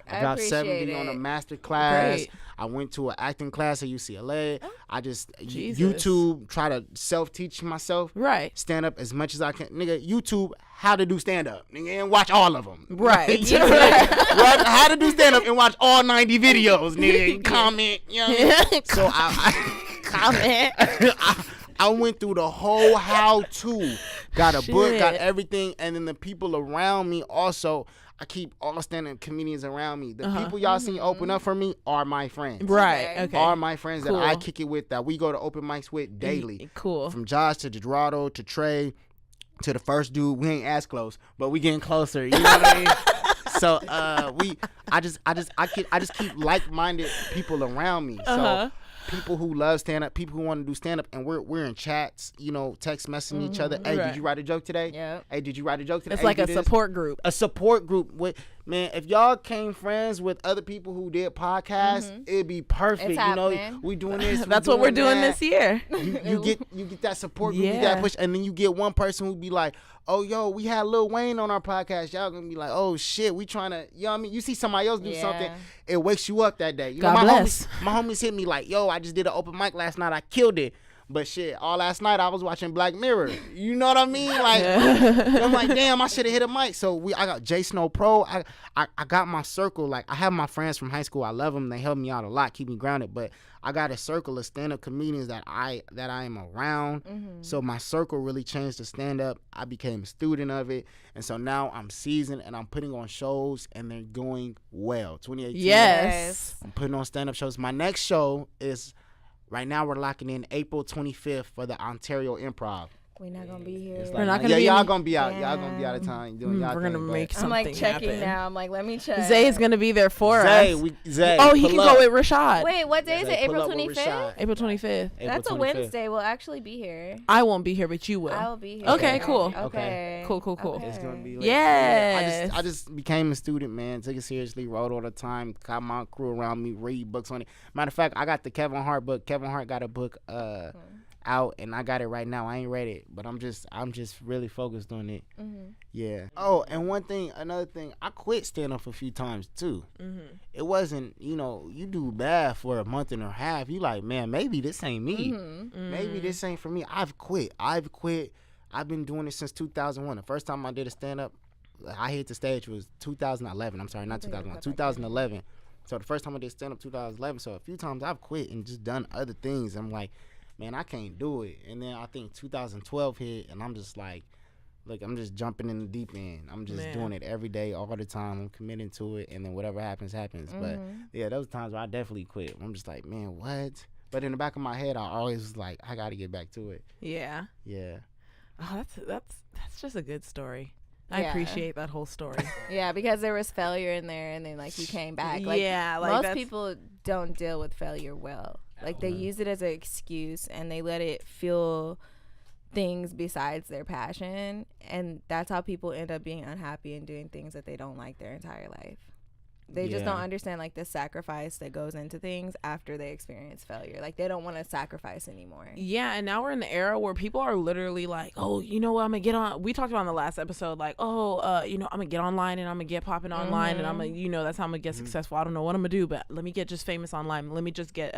I dropped appreciate 70 it. on a master class. Great. I went to an acting class at UCLA. I just Jesus. YouTube, try to self-teach myself. Right. Stand up as much as I can. Nigga, YouTube, how to do stand up. Nigga, and watch all of them. Right. How to do stand up and watch all 90 videos, nigga. Comment. You know what I mean? So I went through the whole how-to. Got a book, got everything, and then the people around me also. I keep all stand-up comedians around me. The people y'all seen open up for me are my friends. Right. Okay. Are my friends Cool. that I kick it with, that we go to open mics with daily. Cool. From Josh to Gerardo to Trey to the first dude. We ain't as close, but we getting closer. You know what I mean? So I just keep like-minded people around me. So people who love stand-up, people who want to do stand-up, and we're in chats, you know, text messaging each other. Hey, Right. did you write a joke today? Yep. Hey, did you write a joke today? It's Hey, like do a this. support group. A support group. Man, if y'all came friends with other people who did podcasts, it'd be perfect. It's You know, happening. we doing this. That's what we're doing that. this year. You get that support group, you get Yeah. that push, and then you get one person who be like, oh, yo, we had Lil Wayne on our podcast. Y'all gonna be like, oh, shit, we trying to, you know what I mean? You see somebody else do something, it wakes you up that day. You God know, bless. My homies hit me like, yo, I just did an open mic last night. I killed it. But shit, all last night I was watching Black Mirror. You know what I mean? Like, I'm like, damn, I should have hit a mic. So I got J Snow Pro. I got my circle. Like, I have my friends from high school. I love them. They help me out a lot, keep me grounded. But I got a circle of stand-up comedians that I am around. So my circle really changed to stand-up. I became a student of it. And so now I'm seasoned and I'm putting on shows and they're going well. 2018. Yes. I'm putting on stand-up shows. My next show is... Right now, we're locking in April 25th for the Ontario Improv. We're not gonna be here. It's We're not gonna yeah, be y'all in- gonna be out. Y'all gonna be out of time doing y'all We're gonna thing, but- make I'm something like checking happen. now. I'm like, let me check. Zay's gonna be there for Zay, us. Zay, Oh, he pull can up. go with Rashad. Wait, what day is Zay, it? pull April up with 25th? Rashad. April 25th. That's a 25th. Wednesday. We'll actually be here. I won't be here, but you will. I will be here. Okay, cool. Okay. Cool. Okay. It's gonna be. Yes. I just became a student, man. Took it seriously. Wrote all the time. Got my crew around me. Read books on it. Matter of fact, I got the Kevin Hart book. Kevin Hart got a book out, and I got it right now. I ain't read it, but I'm just really focused on it. Yeah. Oh, and another thing, I quit stand up a few times too. It wasn't, you do bad for a month and a half. You like, man, maybe this ain't me. Maybe this ain't for me. I've quit. I've been doing it since 2001. The first time I did a stand up, I hit the stage was 2011. I'm sorry, not 2001. 2011. So the first time I did stand up 2011. So a few times I've quit and just done other things. I'm like, man, I can't do it. And then I think 2012 hit, and I'm just like, look, I'm just jumping in the deep end. I'm just doing it every day, all the time. I'm committing to it, and then whatever happens, happens. But yeah, those times where I definitely quit. I'm just like, man, what? But in the back of my head, I always was like, I got to get back to it. Yeah. Yeah. Oh, that's just a good story. I Yeah. appreciate that whole story. Yeah, because there was failure in there, and then like you came back. Like, yeah, like most that's- people don't deal with failure well. Like they use it as an excuse, and they let it fuel things besides their passion, and that's how people end up being unhappy and doing things that they don't like their entire life. They just don't understand like the sacrifice that goes into things after they experience failure. Like they don't want to sacrifice anymore. Yeah, and now we're in the era where people are literally like, oh, you know what, I'm gonna get on. We talked about in the last episode, like, I'm gonna get online and I'm gonna get popping online and I'm gonna, that's how I'm gonna get successful. I don't know what I'm gonna do, but let me get just famous online. Let me just get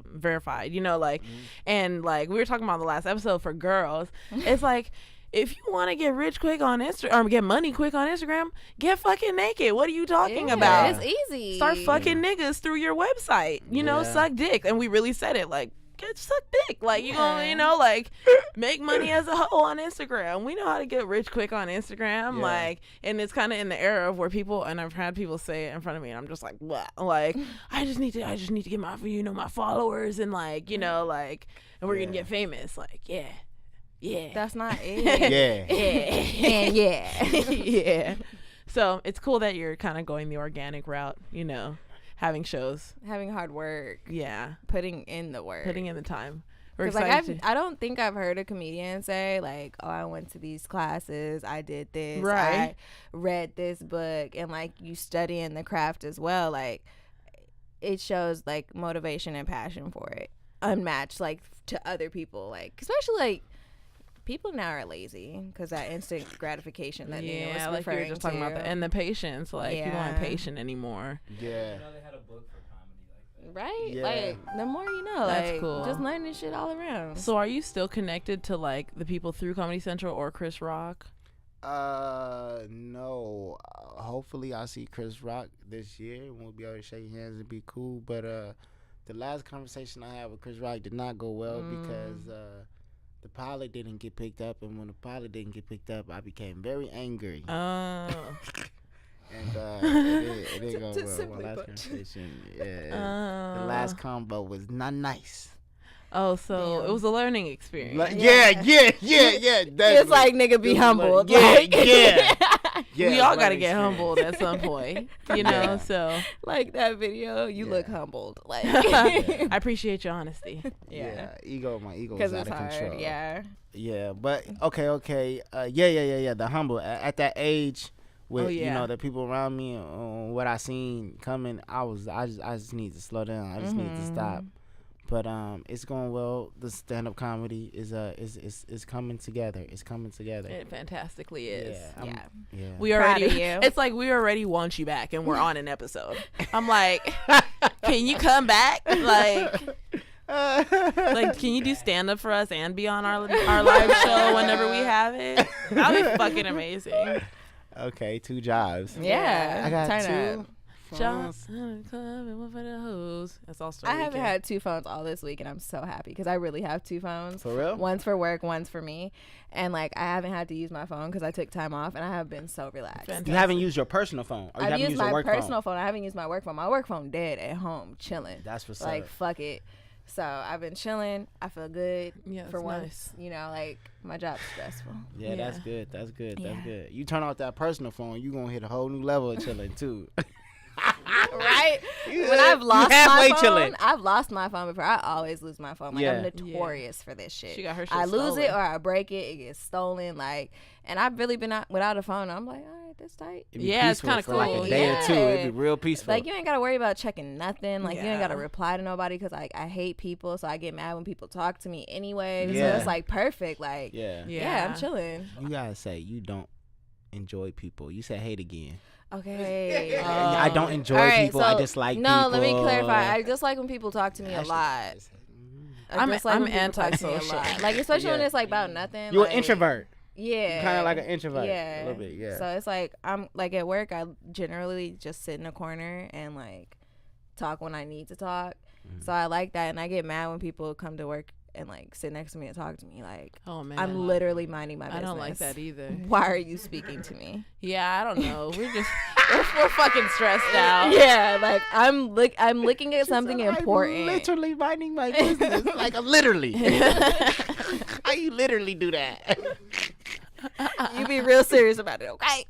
verified, and like we were talking about in the last episode for girls. It's like, if you want to get rich quick on Instagram or get money quick on Instagram, get fucking naked. What are you talking about? It's easy. Start fucking niggas through your website. Suck dick. And we really said it, like, get suck dick. Like, you gonna, like, make money as a hoe on Instagram. We know how to get rich quick on Instagram. Yeah. Like, and it's kind of in the era of where people, and I've had people say it in front of me, and I'm just like, what? Like, I just need to get my followers and like, like, and we're gonna get famous. Like, yeah. That's not it. Yeah. Yeah. So it's cool that you're kind of going the organic route, having shows. Having hard work. Yeah. Putting in the work. Putting in the time. We're Because excited. I don't think I've heard a comedian say like, oh, I went to these classes, I did this, Right. I read this book, and like you studying the craft as well. Like it shows like motivation and passion for it, unmatched like to other people. Like especially like people now are lazy because that instant gratification that Nina was like you were referring just talking to. about and the patience. Like people aren't Yeah. patient anymore. Yeah. They had a book for comedy like that. Right? Yeah. Like the more you know, That's like cool. just learning shit all around. So are you still connected to like the people through Comedy Central or Chris Rock? No. Hopefully I'll see Chris Rock this year and we'll be able to shake hands and be cool. But the last conversation I had with Chris Rock did not go well because the pilot didn't get picked up, and when the pilot didn't get picked up, I became very angry. Oh. And it didn't go To well. simply My last put. conversation, the last combo was not nice. Oh, so Damn. it was a learning experience. Yeah. It's like nigga be humbled. Yeah, like, yeah. We all got to learning get experience. humbled at some point, Yeah. so like that video, you look Yeah. humbled. Like I appreciate your honesty. Yeah, my ego because is it's out of hard. control. Yeah. But okay. Yeah. The humble at that age, with the people around me, what I seen coming, I just need to slow down. I just need to stop. But it's going well. The stand up comedy is coming together. It's coming together. It fantastically is. Yeah. Yeah. We Proud already of you. It's like we already want you back and we're on an episode. I'm like, can you come back? Like can you do stand up for us and be on our live show whenever we have it? That'd be fucking amazing. Okay, 2 jobs. Yeah. I got turn 2 up. Just club and one for the hoes. That's all story. I haven't had 2 phones all this week, and I'm so happy because I really have 2 phones. For real? One's for work, one's for me, and like I haven't had to use my phone because I took time off, and I have been so relaxed. Fantastic. You haven't used your personal phone, or you I've haven't used used your my work personal phone. phone. I haven't used my work phone. My work phone dead at home, chilling. That's what's Like up. fuck it. So I've been chilling. I feel good for once. Nice. You know, like my job's stressful. Yeah, that's good. That's good. Yeah. That's good. You turn off that personal phone, you gonna hit a whole new level of chilling too. Right? When I've lost halfway my phone, chilling. I've lost my phone before. I always lose my phone. Like Yeah. I'm notorious for this shit. She got her shit I lose stolen. it or I break it. It gets stolen. Like, and I've really been without a phone. I'm like, all right, this tight. It'd be Yeah, it's peaceful kinda for like cool. a day or two. Yeah. It'd be real peaceful. Like you ain't gotta worry about checking nothing. Like you ain't gotta Yeah. reply to nobody because like I hate people, so I get mad when people talk to me anyway. Yeah. So it's like perfect. Like yeah. yeah, I'm chilling. You gotta say you don't enjoy people. You said hate again. Okay. I don't enjoy All right, people. so- I just like people. No, let me clarify. I just like when people talk to me a Actually, lot. I'm just like when people talk to me a antisocial. lot. Like especially when Yeah. it's like about nothing. You're like, an introvert. Yeah. Kind of like an introvert. Yeah. A little bit. Yeah. So it's like I'm like at work. I generally just sit in a corner and like talk when I need to talk. Mm-hmm. So I like that, and I get mad when people come to work and like sit next to me and talk to me. Like Oh man, I'm literally minding my I business. don't like that either. Why are you speaking to me? Yeah, I don't know. We're fucking stressed out. Yeah, like I'm looking at something I'm important. literally minding my business. Like I'm literally. How you literally do that? You be real serious about it, okay?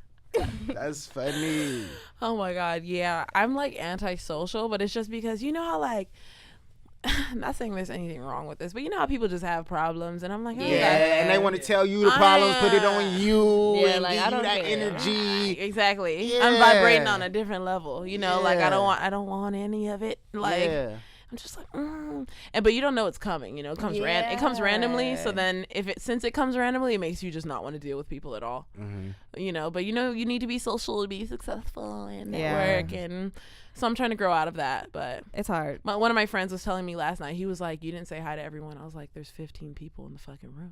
That's funny. Oh my god, yeah. I'm like antisocial, but it's just because you know how like I'm not saying there's anything wrong with this, but you know how people just have problems, and I'm like, oh, Yeah, and they want to tell you the problems, put it on you, Yeah, and like, give I you don't that care. energy. exactly. Yeah. I'm vibrating on a different level, you know. Like Yeah. I don't want any of it. Like Yeah. I'm just like, and but you don't know it's coming. You know, it comes it comes randomly. So then since it comes randomly, it makes you just not want to deal with people at all. Mm-hmm. You know, but you know you need to be social to be successful and Yeah. network, and so I'm trying to grow out of that. But It's hard. one of my friends was telling me last night. He was like, "You didn't say hi to everyone." I was like, "There's 15 people in the fucking room."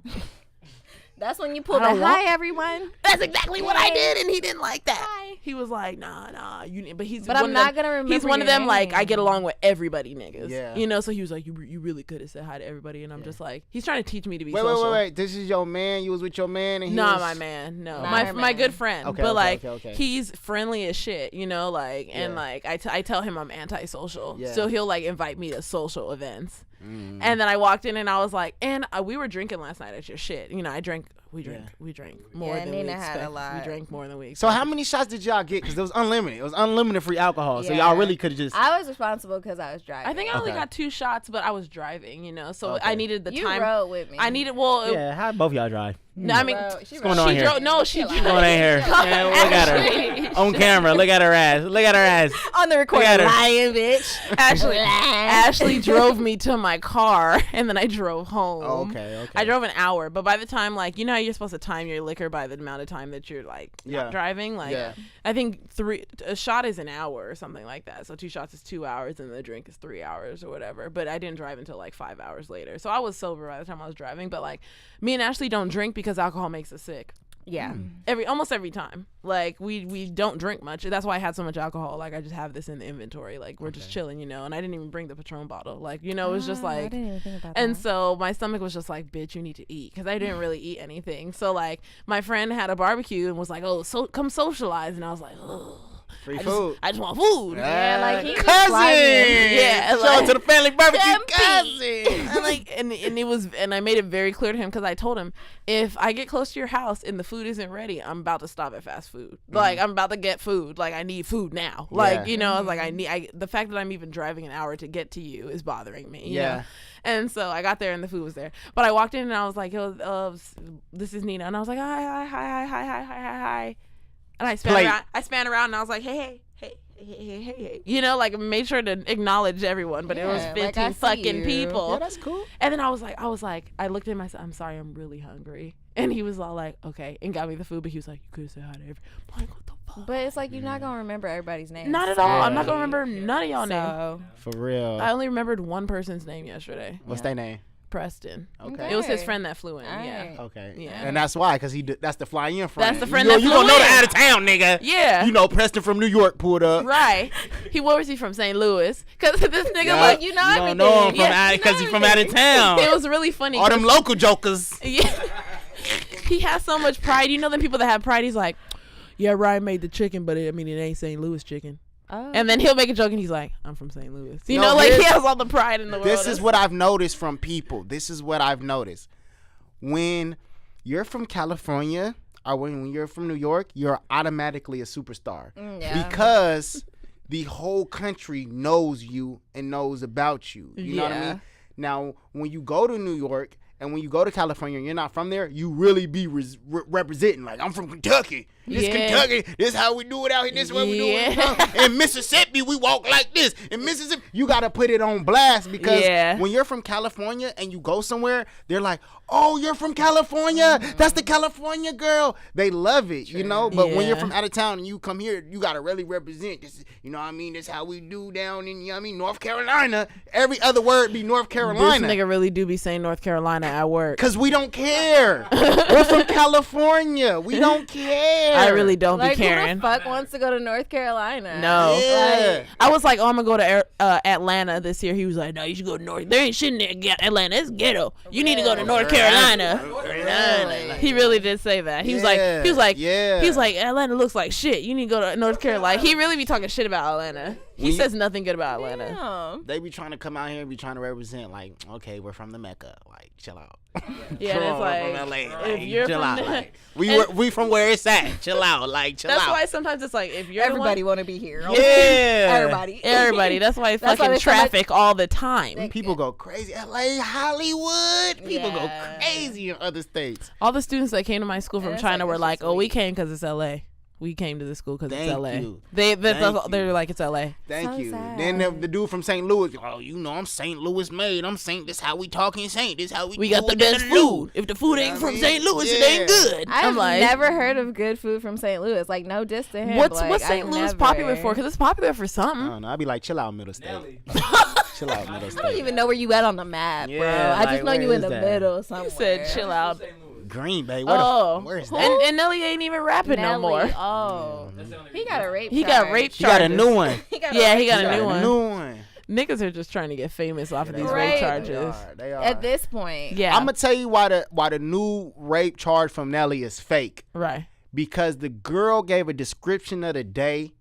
That's when you pull I the don't want- hi everyone. That's exactly what I did, and he didn't like that. Hi. He was like, "Nah, you." But he's. But one I'm of not them- gonna remember. He's one of your them. Like I name. get along with everybody, niggas. Yeah. You know. So he was like, "You really could have said hi to everybody," and I'm just like, he's trying to teach me to be Wait, social. wait. This is your man. You was with your man, and he Nah, was... my man. No, Not my her my man. good friend. Okay, but okay, like okay. he's friendly as shit, you know. Like and Yeah. like I tell him I'm antisocial, Yeah. so he'll like invite me to social events. Mm. And then I walked in and I was like, and we were drinking last night at your shit. You know, we drank more Yeah, than Nina we had a expected. lot. We drank more than we So expected. how many shots did y'all get? Because it was unlimited. It was unlimited free alcohol. So Yeah. y'all really could have just... I was responsible because I was driving. I think I only Okay. got 2 shots, but I was driving, you know, so Okay. I needed the you time. rode with me. I needed how both y'all drive? No, I mean, She going on she here? drove. No, she Chill drove. out. Going on here. Yeah, look at her. On camera. Look at her ass. Look at her ass. on the Look recording. at her. Lying bitch. Ashley drove me to my car, and then I drove home. Oh, okay. I drove an hour, but by the time, like, you know how you're supposed to time your liquor by the amount of time that you're, like, not driving? Like, Yeah. I think a shot is an hour or something like that. So 2 shots is 2 hours, and the drink is 3 hours or whatever. But I didn't drive until, like, 5 hours later. So I was sober by the time I was driving. But, like, me and Ashley don't drink because alcohol makes us sick. Yeah. Almost every time. Like we don't drink much. That's why I had so much alcohol. Like I just have this in the inventory. Like we're just chilling, you know. And I didn't even bring the Patron bottle. Like, you know, it was just I like didn't even think about and that. so my stomach was just like, bitch, you need to eat, because I didn't really eat anything. So like my friend had a barbecue and was like, oh, so come socialize, and I was like, ugh. Free food. I just want food. Yeah, like he was cousin. flying. Yeah, Shout like- out to the family barbecue, Jumpy. and cousin. like and it was, and I made it very clear to him, because I told him, if I get close to your house and the food isn't ready, I'm about to stop at fast food. Like I'm about to get food. Like I need food now. Like Yeah. you know, I was like the fact that I'm even driving an hour to get to you is bothering me. You Yeah. know? And so I got there and the food was there. But I walked in and I was like, yo, this is Nina, and I was like, hi. And I span around and I was like, hey. You know, like made sure to acknowledge everyone, but it was Yeah, 15 like, I see fucking you. people. Yeah, that's cool. And then I was like, I looked at myself, I'm sorry, I'm really hungry. And he was all like, okay, and got me the food, but he was like, you could say hi to everyone. I'm like, what the fuck? But it's like you're not gonna remember everybody's name. Not at all. I'm not gonna remember none of y'all names. So For real. I only remembered one person's name yesterday. What's their name? Preston. Okay. It was his friend that flew in. Yeah. Alright. Okay. Yeah. And that's why, because that's the fly in friend. That's the friend you that you flew gonna know the in. out of town nigga. Yeah. You know Preston from New York pulled up. Right. Where was he from? St. Louis. Because this nigga, Yeah. like, you know You everything. don't know him Yeah, because he's from out of town. it was really funny. All them 'cause- local jokers. Yeah. He has so much pride. You know them people that have pride? He's like, yeah, Ryan made the chicken, but it ain't St. Louis chicken. Oh. And then he'll make a joke and he's like, I'm from St. Louis. You No, know, like he here's- has all the pride in the world. This is what I've noticed from people. This is what I've noticed. When you're from California or when you're from New York, you're automatically a superstar. Yeah. Because the whole country knows you and knows about you. You know what I Yeah. mean? Now, when you go to New York and when you go to California and you're not from there, you really be representing. Like, I'm from Kentucky. This Yeah. Kentucky. This is how we do it out here. This is what we do it. In Mississippi, we walk like this. In Mississippi, you got to put it on blast because when you're from California and you go somewhere, they're like, oh, you're from California. That's the California girl. They love it, you know? But when you're from out of town and you come here, you got to really represent. This, you know what I mean? This is how we do down in, you know what I mean, North Carolina. Every other word be North Carolina. This nigga really do be saying North Carolina at work. Because we don't care. We're from California. We don't care. I really don't Like, be caring. who the fuck wants to go to North Carolina? No. Yeah. I was like, oh, I'm going to go to Atlanta this year. He was like, no, you should go to North. There ain't shit in there. Atlanta, it's ghetto. You need to go to North Carolina. He really did say that. He was like, Atlanta looks like shit. You need to go to North Carolina. He really be talking shit about Atlanta. He says nothing good about Atlanta. Damn. They be trying to come out here and be trying to represent, like, okay, we're from the Mecca. Like, chill out. Yeah, and it's like, from LA. if Like, you're chill from out. the- Like, we from where it's at. Chill out. Like, chill That's out. why sometimes it's like, if you're Everybody want to be here. Yeah. Everybody. That's why it's That's why fucking there's so much- traffic all the time. People go crazy. LA, Hollywood. People go Yeah. crazy in other states. All the students that came to my school from That's China like, were it's like, just "Oh, we sweet. came because it's LA. We came to the school because it's Thank LA." you. They're you. like, "It's LA." Thank So you. sad. Then the dude from St. Louis, oh, you know, I'm St. Louis made. I'm St. This how we talking St. This how We do got the it. best food. If the food ain't I from mean, St. Louis, it yeah. ain't good. I've I'm like, never heard of good food from St. Louis. Like, no diss to him. what's but, St. I've Louis never- popular for? Because it's popular for I something. don't know. I'd be like, chill out, Middle State. Nelly. Chill out, Middle I don't State. even know where you at on the map, bro. Yeah, I just like, know you where in is the that? middle somewhere. You said chill out. St. Louis. Green Bay. Where Oh, where's that? and Nelly ain't even rapping no Nelly. more. Oh, That's the only he reason. got a rape. He got charge. rape He got a charges. new one. He got Yeah, he got He a new one. New one. Niggas are just trying to get famous off of these Right. rape charges. They are. At this point. Yeah, I'm gonna tell you why the new rape charge from Nelly is fake. right. Because the girl gave a description of the day,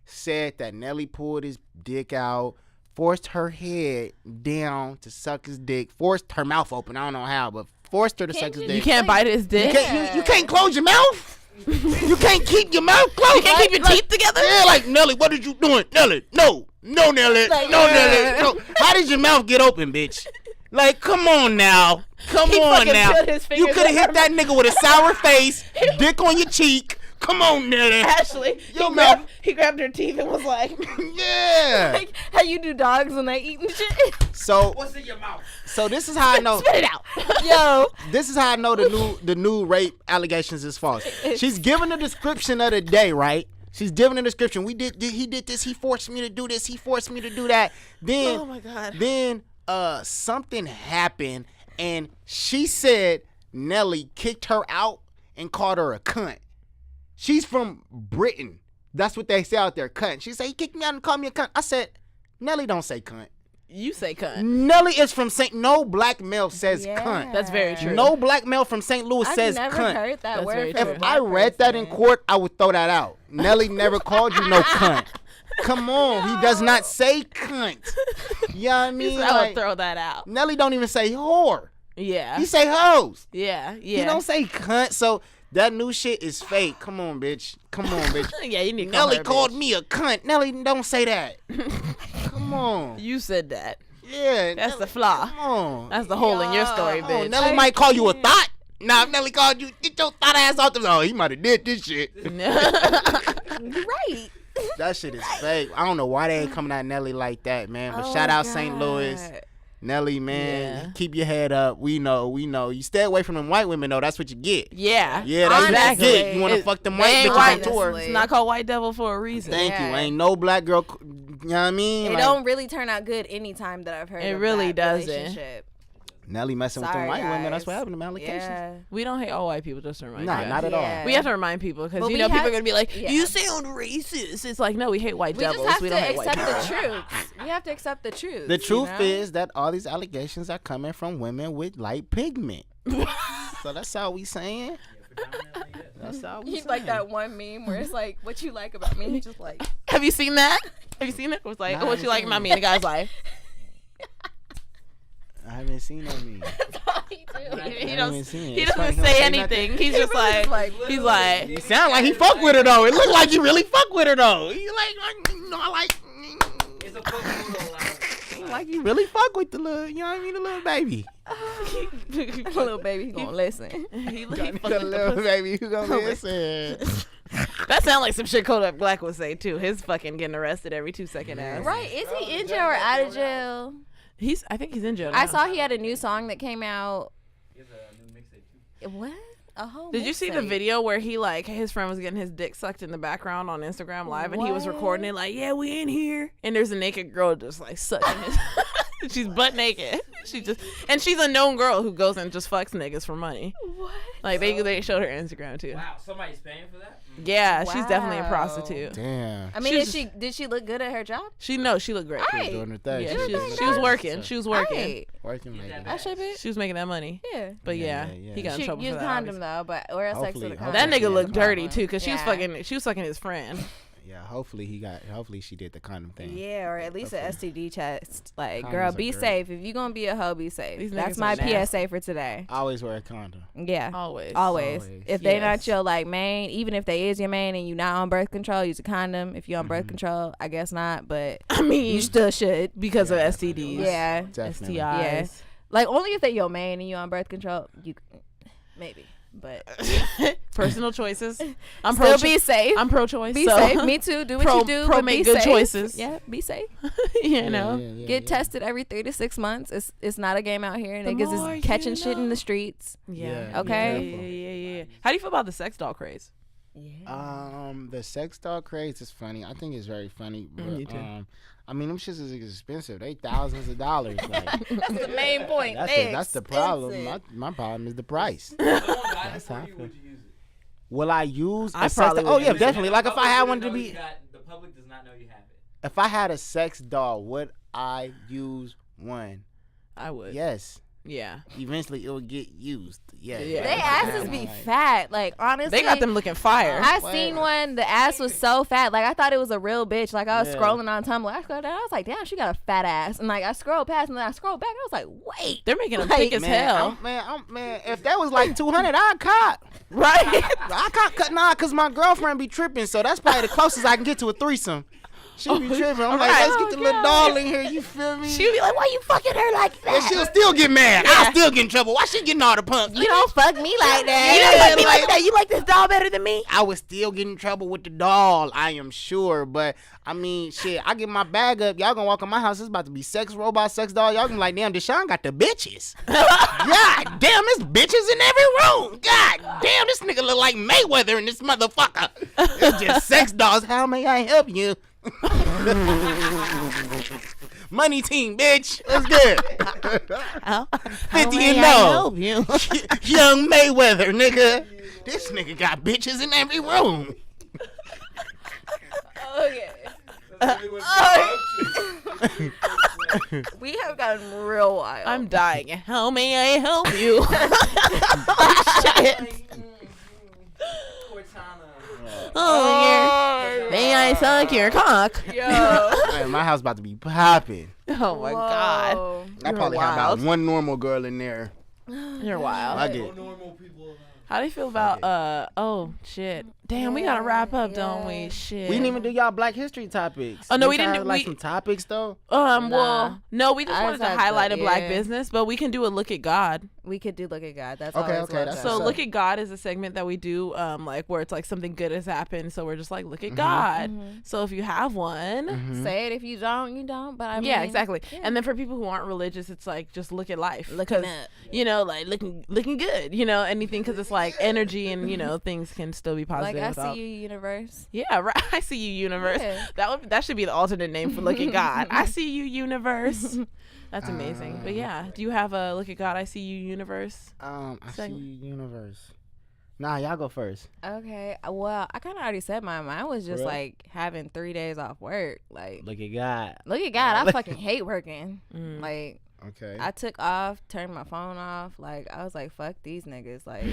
said that Nelly pulled his dick out, forced her head down to suck his dick, forced her mouth open. I don't know how, but forced her to suck his You dick. can't bite his dick. You can't close your mouth. You can't keep your mouth closed. You can't keep your teeth together. Yeah, like, Nelly, what did you doing? Nelly, no, Nelly, Like, no, Nelly, no. How did your mouth get open, bitch? Like, come on now. Come He on fucking now. put his You fingers could have in hit her that nigga with a sour face, dick on your cheek. Come on, Nelly. Ashley, Your mouth. he grabbed her teeth and was like, Yeah. Like how you do dogs when they eat and shit. So, What's in your mouth? so this is how I know. spit it out. Yo, This is how I know the new rape allegations is false. She's giving the description of the day, right? She's giving a description. He did this. He forced me to do this. He forced me to do that. Then, Oh my God. Then, something happened, and she said Nelly kicked her out and called her a cunt. She's from Britain. That's what they say out there, cunt. She said he kicked me out and called me a cunt. I said, Nelly don't say cunt. You say cunt. Nelly is from St. No black male says Yeah. cunt. That's very true. No black male from St. Louis I've says never cunt. heard that That's word. very from true. a If black I read that in person. court, I would throw that out. Nelly never called you no cunt. Come on, he does not say cunt. You know what I mean? I would Like, throw that out. Nelly don't even say whore. Yeah. He say hoes. Yeah. He Yeah. don't say cunt. So that new shit is fake. Come on, bitch. Come on, bitch. Yeah, you need to call Nelly her a called bitch. me a cunt. Nelly don't say that. Come on. You said that. Yeah. That's Nelly, the flaw. Come on. That's the hole in your story, Oh, bitch. Nelly might call you a thought. Nah, if Nelly called you, get your thought ass off the. Oh, he might have did this shit. You're right. That shit is fake. I don't know why they ain't coming at Nelly like that, man. But Oh, shout out St. Louis. God. Nelly, man, Yeah. keep your head up. We know. You stay away from them white women, though. That's what you get. Yeah. Yeah, that's what you Exactly. get. You want to fuck them white They ain't bitches white. on tour. Honestly. It's not called White Devil for a reason. Thank you. Yeah. Ain't no black girl, you know what I mean? It Like, don't really turn out good any time that I've heard. It of really that doesn't. relationship. Nelly messing with Sorry, them white women. That's guys. what happened to them allegations. Yeah. We don't hate all white people, just to remind Nah, you. not at Yeah. all. We have to remind people because But you we know people have- are gonna be like, yeah. "You sound racist." It's like, no, we hate white We devils. just have We don't to hate white accept people. the truth. We have to accept the truth. The truth you know? is that all these allegations are coming from women with light pigment. So that's all we saying. That's all. He's like that one meme where it's like, what you like about me? He's just like, Have you seen that? Have you seen it? It was like, Nah, what you like about me? And the guy's like, I haven't seen that meme. he haven't seen it. he It's doesn't funny, he don't say say anything. nothing. He's just like, he's like, You sound like he fuck with her though. It look like you really fuck with her though. You like, you know, I like. It's a fucking Like you really fuck with the little, you know what I mean, the little baby. little baby, he gonna listen. he The fuck with the little pussy. baby who gonna listen. That sounds like some shit Kodak Black would say too. His fucking getting arrested every 2 second ass. Right? Is he in jail or out of jail? I think he's in jail now. I saw he had a new song that came out. He has a new mixtape too. What? A whole Did you see the mixtape. video where he like his friend was getting his dick sucked in the background on Instagram Live and he was recording it like, yeah, we in here, and there's a naked girl just like sucking his. She's butt naked. She's a known girl who goes and just fucks niggas for money. What? Like they showed her Instagram too. Wow, somebody's paying for that? Yeah, she's definitely a Wow. prostitute. Damn. I mean, She did she look good at her job? She looked great. Hey. Doing her thing. Yeah, was she was working. She was working. Hey, working like I that. should be. She was making that money. Yeah. But yeah, Yeah. he got in She trouble for used that. condom obviously. though, but or else sex Hopefully- with a hopefully That condom. nigga looked dirty too, cause Yeah. she was fucking his friend. Yeah, hopefully she did the condom thing. Yeah, or at least an STD test. Like, Condoms girl, are be great. safe. If you gonna be a hoe, be safe. These That's niggas my are nasty. PSA for today. Always wear a condom. Yeah. Always. Always. If they not Yes. your like main, even if they is your main and you not on birth control, use a condom. If you're on Mm-hmm. birth control, I guess not, but I mean, you still should. because of STDs. Yeah. Definitely. STIs. Like only if they your main and you on birth control, you maybe. But Personal choices. I'm still be safe. I'm pro-choice. Be so. safe. Me too. Do what you do. Pro but make be good safe. choices. Yeah, be safe. You know. Get tested every 3 to 6 months. It's not a game out here. The Niggas more is catching you shit in know. the streets. Yeah. Yeah, Okay. Yeah. How do you feel about the sex doll craze? The sex doll craze is funny. I think it's very funny. But, Me too. I mean, them shits is expensive. They thousands of dollars. Like, That's the main point. that's the problem. My problem is the price. If someone got it That's for how I you, feel. would you use it? Will I use I a sex probably doll? Oh would yeah, use it. definitely. Like if I had one to The be, public does not know you have it. if I had a sex doll, would I use one? I would. Yes. Yeah. Eventually, it will get used. Yeah. Yeah. They asses be fat. Like honestly, They got them looking fire. I Wow. seen one. The ass was so fat. Like I thought it was a real bitch. Like I was Yeah. scrolling on Tumblr. I scrolled down. I was like, damn, she got a fat ass. And like I scrolled past, and then I scrolled back. I was like, wait. They're making them Like, thick as hell. Man, if that was like 200, I'd cop. Right. I can't cut cause my girlfriend be tripping, so that's probably the closest I can get to a threesome. She be tripping. I'm like, Right. let's get the little doll in here. You feel me? She'd be like, why you fucking her like and that? she'll still get mad. I'll still get in trouble. Why she getting all the punks? You don't fuck me like that. You don't like me like- like that. You like this doll better than me? I would still get in trouble with the doll, I am sure. But I mean, shit, I get my bag up. Y'all gonna walk in my house. It's about to be sex robot, sex doll. Y'all gonna be like, damn, Deshawn got the bitches. God damn, there's bitches in every room. God damn, this nigga look like Mayweather in this motherfucker. It's just sex dolls. How may I help you? Money team, bitch. Let's get it. 50 and no. Young Mayweather, nigga. This nigga got bitches in every room. Okay. We have gotten real wild. I'm dying. How may I help you? Shit. Oh, yeah. May I suck your cock? Yo. Man, my house about to be popping. Oh my god. Whoa. I probably have about one normal girl in there. You're wild. I get. How do you feel about oh shit. Damn, we gotta wrap up, don't we? Shit. We didn't even do y'all Black History topics. Oh, no, we can didn't have, do- like we- some topics though. Well, no, we just I wanted just to had highlight the- a black yeah. business, but we can do a look at God. We could do Look at God. That's Okay, always okay, well that's done. So what's look at God is a segment that we do, like where it's like something good has happened. So we're just like, look at God. So if you have one, Say it. If you don't, you don't. But I mean, yeah, exactly. yeah. And then for people who aren't religious, it's like just look at life, Looking because up. you know, like looking good, you know, anything, because it's like energy and you know things can still be positive. Like I without- see you, universe. Yeah, right. I see you, universe. Yeah. That should be the alternate name for Look at God. I see you, universe. That's amazing. But yeah, do you have a Look at God, I see you, universe? I see Segment. you, universe. Nah, y'all go first. Okay. Well, I kind of already said mine. Mine was just real? like having 3 days off work. Like, Look at God. look at God. I fucking hate working. Like, Okay. I took off, turned my phone off. Like, I was like, fuck these niggas. Like,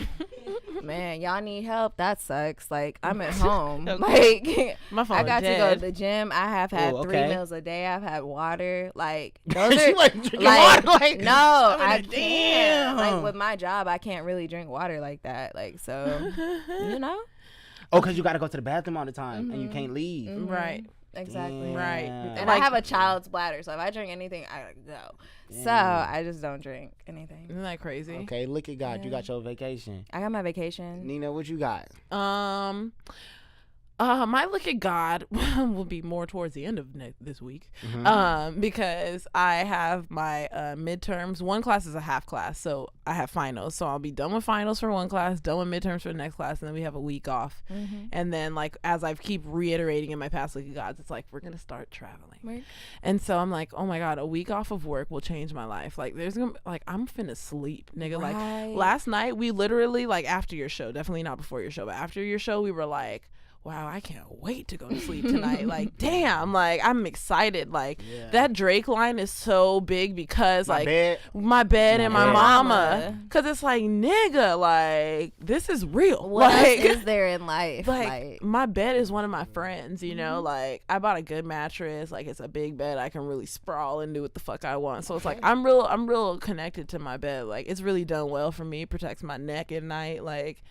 man, y'all need help. That sucks. Like, I'm at home. Like, My phone I got dead. to go to the gym. I have had Ooh, 3 okay. meals a day. I've had water. Like, those She are like drinking like, water, like, no, I can't. damn. Like, with my job, I can't really drink water like that. Like, so, you know? Oh, because you got to go to the bathroom all the time and you can't leave. Mhm. Right. Exactly. Right. And Like- I have a child's bladder, so if I drink anything, I gotta go. So I just don't drink anything. Isn't that crazy? Okay, look at God. You Yeah. got your vacation. I got my vacation. Nina, what you got? My look at God will be more towards the end of this week, because I have my midterms. One class is a half class, so I have finals. So I'll be done with finals for one class, done with midterms for the next class, and then we have a week off. And then, like, as I keep reiterating in my past look at Gods, it's like we're gonna start traveling. Right. And so I'm like, oh my God, a week off of work will change my life. Like, there's gonna like I'm finna sleep, nigga. Right. Like last night, we literally, like, after your show, definitely not before your show, but after your show, we were like, wow, I can't wait to go to sleep tonight. Like, damn, like, I'm excited. Like, that Drake line is so big because, My like, bed. my bed and my bed. mama. Because it's like, nigga, like, this is real. What like, else is there in life? like, my bed is one of my friends, you know? Like, I bought a good mattress. Like, it's a big bed. I can really sprawl and do what the fuck I want. So it's like, I'm real connected to my bed. Like, it's really done well for me. It protects my neck at night. Like,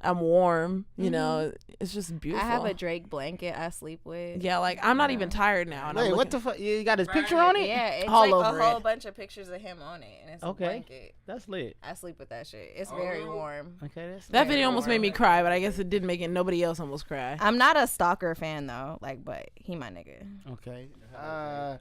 I'm warm, you know? It's just beautiful. I have a Drake blanket I sleep with. Yeah, like, I'm not even tired now. And Wait, I'm what the fuck? You got his picture on it? Yeah, it's All like over a whole it. bunch of pictures of him on it, and it's a blanket. That's lit. I sleep with that shit. It's very warm. Okay, that's That video almost made me cry, but I guess it didn't make it. Nobody else almost cry. I'm not a stalker fan though, like, but he my nigga. Okay.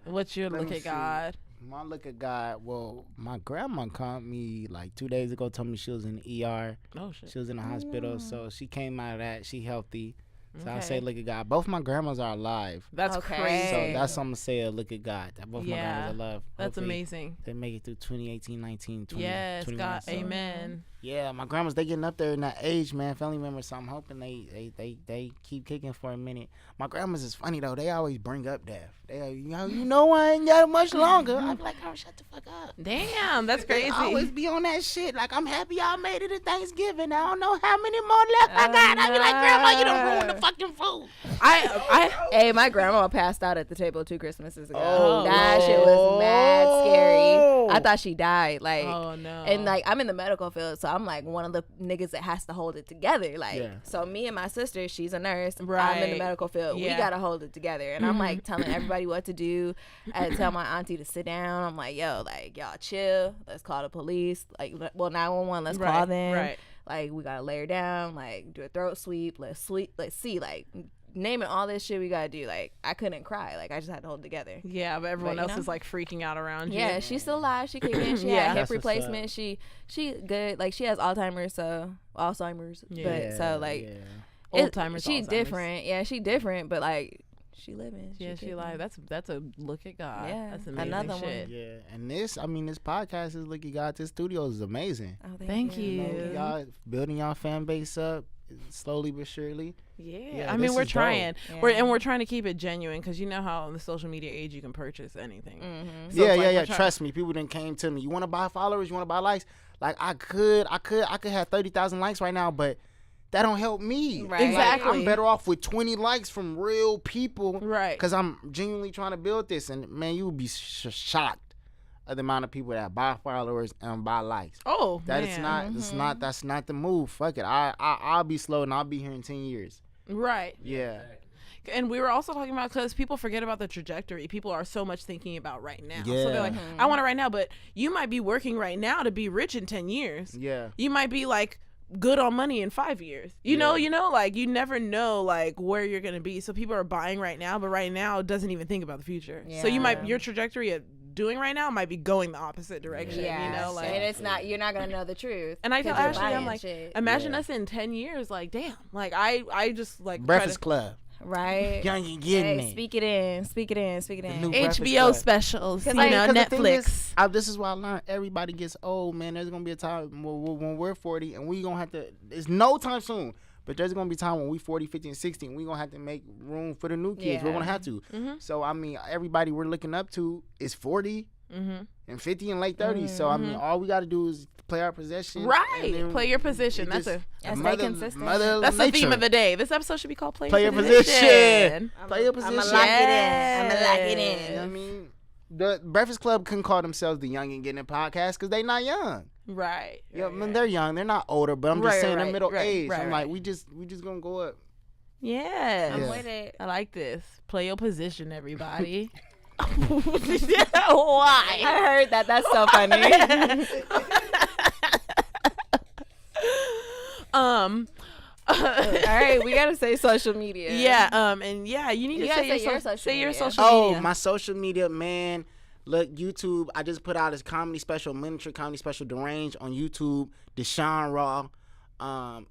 What's your Let look me at see. God? My look at God. Well, my grandma called me like 2 days ago, told me she was in the ER. Oh shit. She was in the hospital, so she came out of that. She healthy. So I Okay. say look at God. Both my grandmas are alive. That's Okay. crazy. So Hey. that's something to say. Look at God. That both my Yeah. grandmas are alive. That's Hopefully amazing. They make it through 2018, 19, 20. Yes, 21, God, so- amen. Yeah, my grandmas, they getting up there in that age, man. Family members, so I'm hoping they keep kicking for a minute. My grandmas is funny though. They always bring up death. They, you know, I ain't got much longer. I'm like, oh, shut the fuck up. Damn, that's They crazy. always be on that shit. Like, I'm happy y'all made it to Thanksgiving. I don't know how many more left I got. I be like, grandma, you done ruined the fucking food. Hey, my grandma passed out at the table 2 Christmases ago. Oh, that shit was mad scary. Oh. I thought she died. Like, Oh no. and like I'm in the medical field, so I'm like one of the niggas that has to hold it together. Like, Yeah. so me and my sister, she's a nurse. I'm in Right. the medical field. Yeah. We gotta hold it together. And I'm like telling everybody what to do. I tell my auntie to sit down. I'm like, yo, like y'all chill. Let's call the police. Like, well, 911. Let's call Right, them. right. Like, we gotta lay her down. Like, do a throat sweep. Let's see. Like, naming all this shit we gotta do. Like, I couldn't cry. Like, I just had to hold it together. Yeah, but everyone But, you else know? is like freaking out around you. Yeah, she's still alive. She came in. She Yeah. had hip That's what's replacement. She good. Like, she has Alzheimer's, so Alzheimer's. Yeah. But so like, yeah. Old timers. She Alzheimer's. different. Yeah, she different. But like, she living. Yeah, she kicking. live. That's a look at God. Yeah, That's amazing another one. shit. Yeah, and this podcast is look at God. This studio is amazing. Oh, Thank you. Look at y'all building y'all fan base up slowly but surely. Yeah, Yeah, I mean, this we're is dope. trying. Yeah. We're trying to keep it genuine because you know how in the social media age you can purchase anything. Mm-hmm. So it's like yeah. we're try- Trust me, people done came to me. You want to buy followers? You want to buy likes? Like I could have 30,000 likes right now, but that don't help me. Right. Like, Exactly. I'm better off with 20 likes from real people, Right. Because I'm genuinely trying to build this, and man, you would be shocked at the amount of people that buy followers and buy likes. Oh, That man. is not. It's not. That's not the move. Fuck it. I'll be slow and I'll be here in 10 years. Right. Yeah. And we were also talking about because people forget about the trajectory. People are so much thinking about right now. So they're Yeah. like, I want it right now, but you might be working right now to be rich in 10 years. Yeah. You might be like good on money in 5 years. You know, like you never know like where you're going to be. So people are buying right now, but right now doesn't even think about the future. So you might, your trajectory of doing right now might be going the opposite direction, Yeah, you know, like, and it's not. You're not gonna know the truth. and I tell 'cause you're Ashley, I'm buying like, shit. imagine Yeah. us in 10 years, like, damn, like I just like try Breakfast to- Club. right. Young and getting Hey, it. speak it in. Speak it in. Speak it The in. new Breakfast HBO Club. specials, you like- know, 'Cause the thing Netflix. is, this is why I learned everybody gets old, man. There's gonna be a time when we're 40 and we gonna have to. It's no time soon, but there's gonna be time when we 40, 50, and 60, and we gonna have to make room for the new kids. We're Yeah. gonna have to. So I mean, everybody we're looking up to is 40. and 50 in late 30s. So I mean, all we got to do is play our position. Right. Play your position. That's stay consistent. That's the theme of the day. This episode should be called Play Your Position. Position. Play your position. I'm gonna lock it in. I'm gonna lock it in. You know what I mean, the Breakfast Club couldn't call themselves the Young and Getting It podcast because they not young. Right. Yeah, I mean, they're young. They're not older, but I'm just saying they're middle age. I'm like, right. we just gonna go up. Yes. I'm with it. I like this. Play your position, everybody. Why? I heard that. That's so funny. All right, we gotta say social media. Yeah. And yeah, you need to say your social media. My social media, man. Look, YouTube. I just put out this comedy special, miniature comedy special, Deranged on YouTube. Deshawn Raw.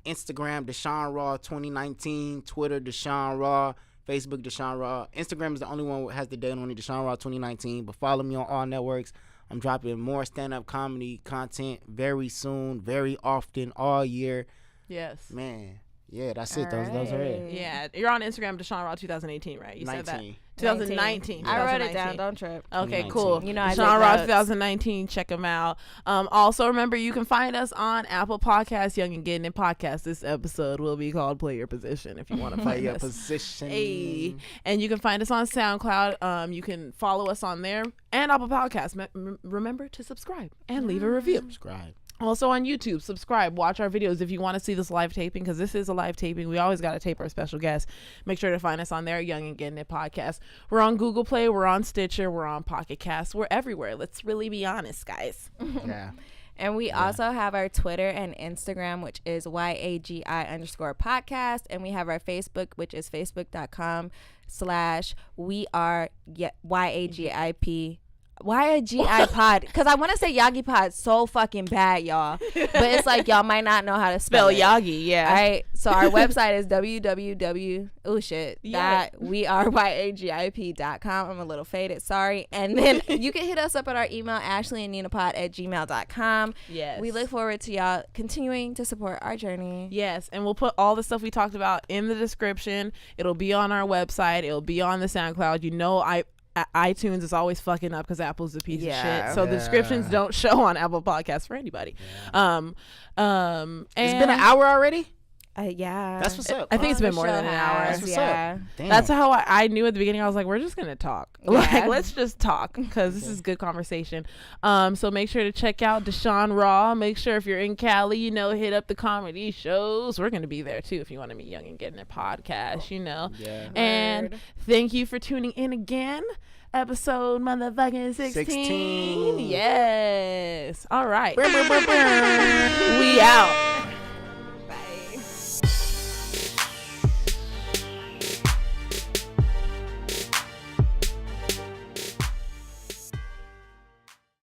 Instagram Deshawn Raw 2019. Twitter Deshawn Raw. Facebook Deshawn Raw. Instagram is the only one that has the date on it, Deshawn Raw 2019. But follow me on all networks. I'm dropping more stand-up comedy content very soon, very often, all year. Yes. Man. Yeah, that's it. Those are it. Yeah, you're on Instagram, Deshawn Raw 2018, right? You 19. said that. 2019. I wrote it down. Don't trip. Okay, cool. You know, I Deshawn Raw 2019. Check them out. Also, remember, you can find us on Apple Podcasts, Young and Getting It Podcast. This episode will be called Play Your Position if you want to Play find your us. position. Hey. And you can find us on SoundCloud. You can follow us on there and Apple Podcasts. Remember to subscribe and leave a review. Subscribe. Also on YouTube, subscribe, watch our videos if you want to see this live taping, because this is a live taping. We always got to tape our special guests. Make sure to find us on there, Young and Getting It Podcast. We're on Google Play, we're on Stitcher, we're on Pocket Cast. We're everywhere. Let's really be honest, guys. Yeah. And we also have our Twitter and Instagram, which is YAGI_podcast. And we have our Facebook, which is facebook.com/YAGIP. YAGI pod, because I want to say Yagi pod so fucking bad, y'all, but it's like y'all might not know how to spell it. Yagi. Yeah. All right, so our website is www.weareyagip.com. I'm a little faded, sorry. And then you can hit us up at our email, ashleyandninapod@gmail.com. Yes. We look forward to y'all continuing to support our journey. Yes, and we'll put all the stuff we talked about in the description. It'll be on our website. It'll be on the SoundCloud. You know, iTunes is always fucking up because Apple's a piece of shit. So the descriptions don't show on Apple Podcasts for anybody. Yeah. And It's been an hour already? Yeah. That's what's up. I think it's been more than an hour. That's what's up. Damn. That's how I knew at the beginning. I was like, we're just gonna talk. Like, let's just talk, because this is good conversation. So make sure to check out Deshawn Raw. Make sure if you're in Cali, hit up the comedy shows. We're gonna be there too if you want to meet Young and Getting It Podcast. Yeah. And thank you for tuning in again. Episode motherfucking 16. Yes. All right. We out.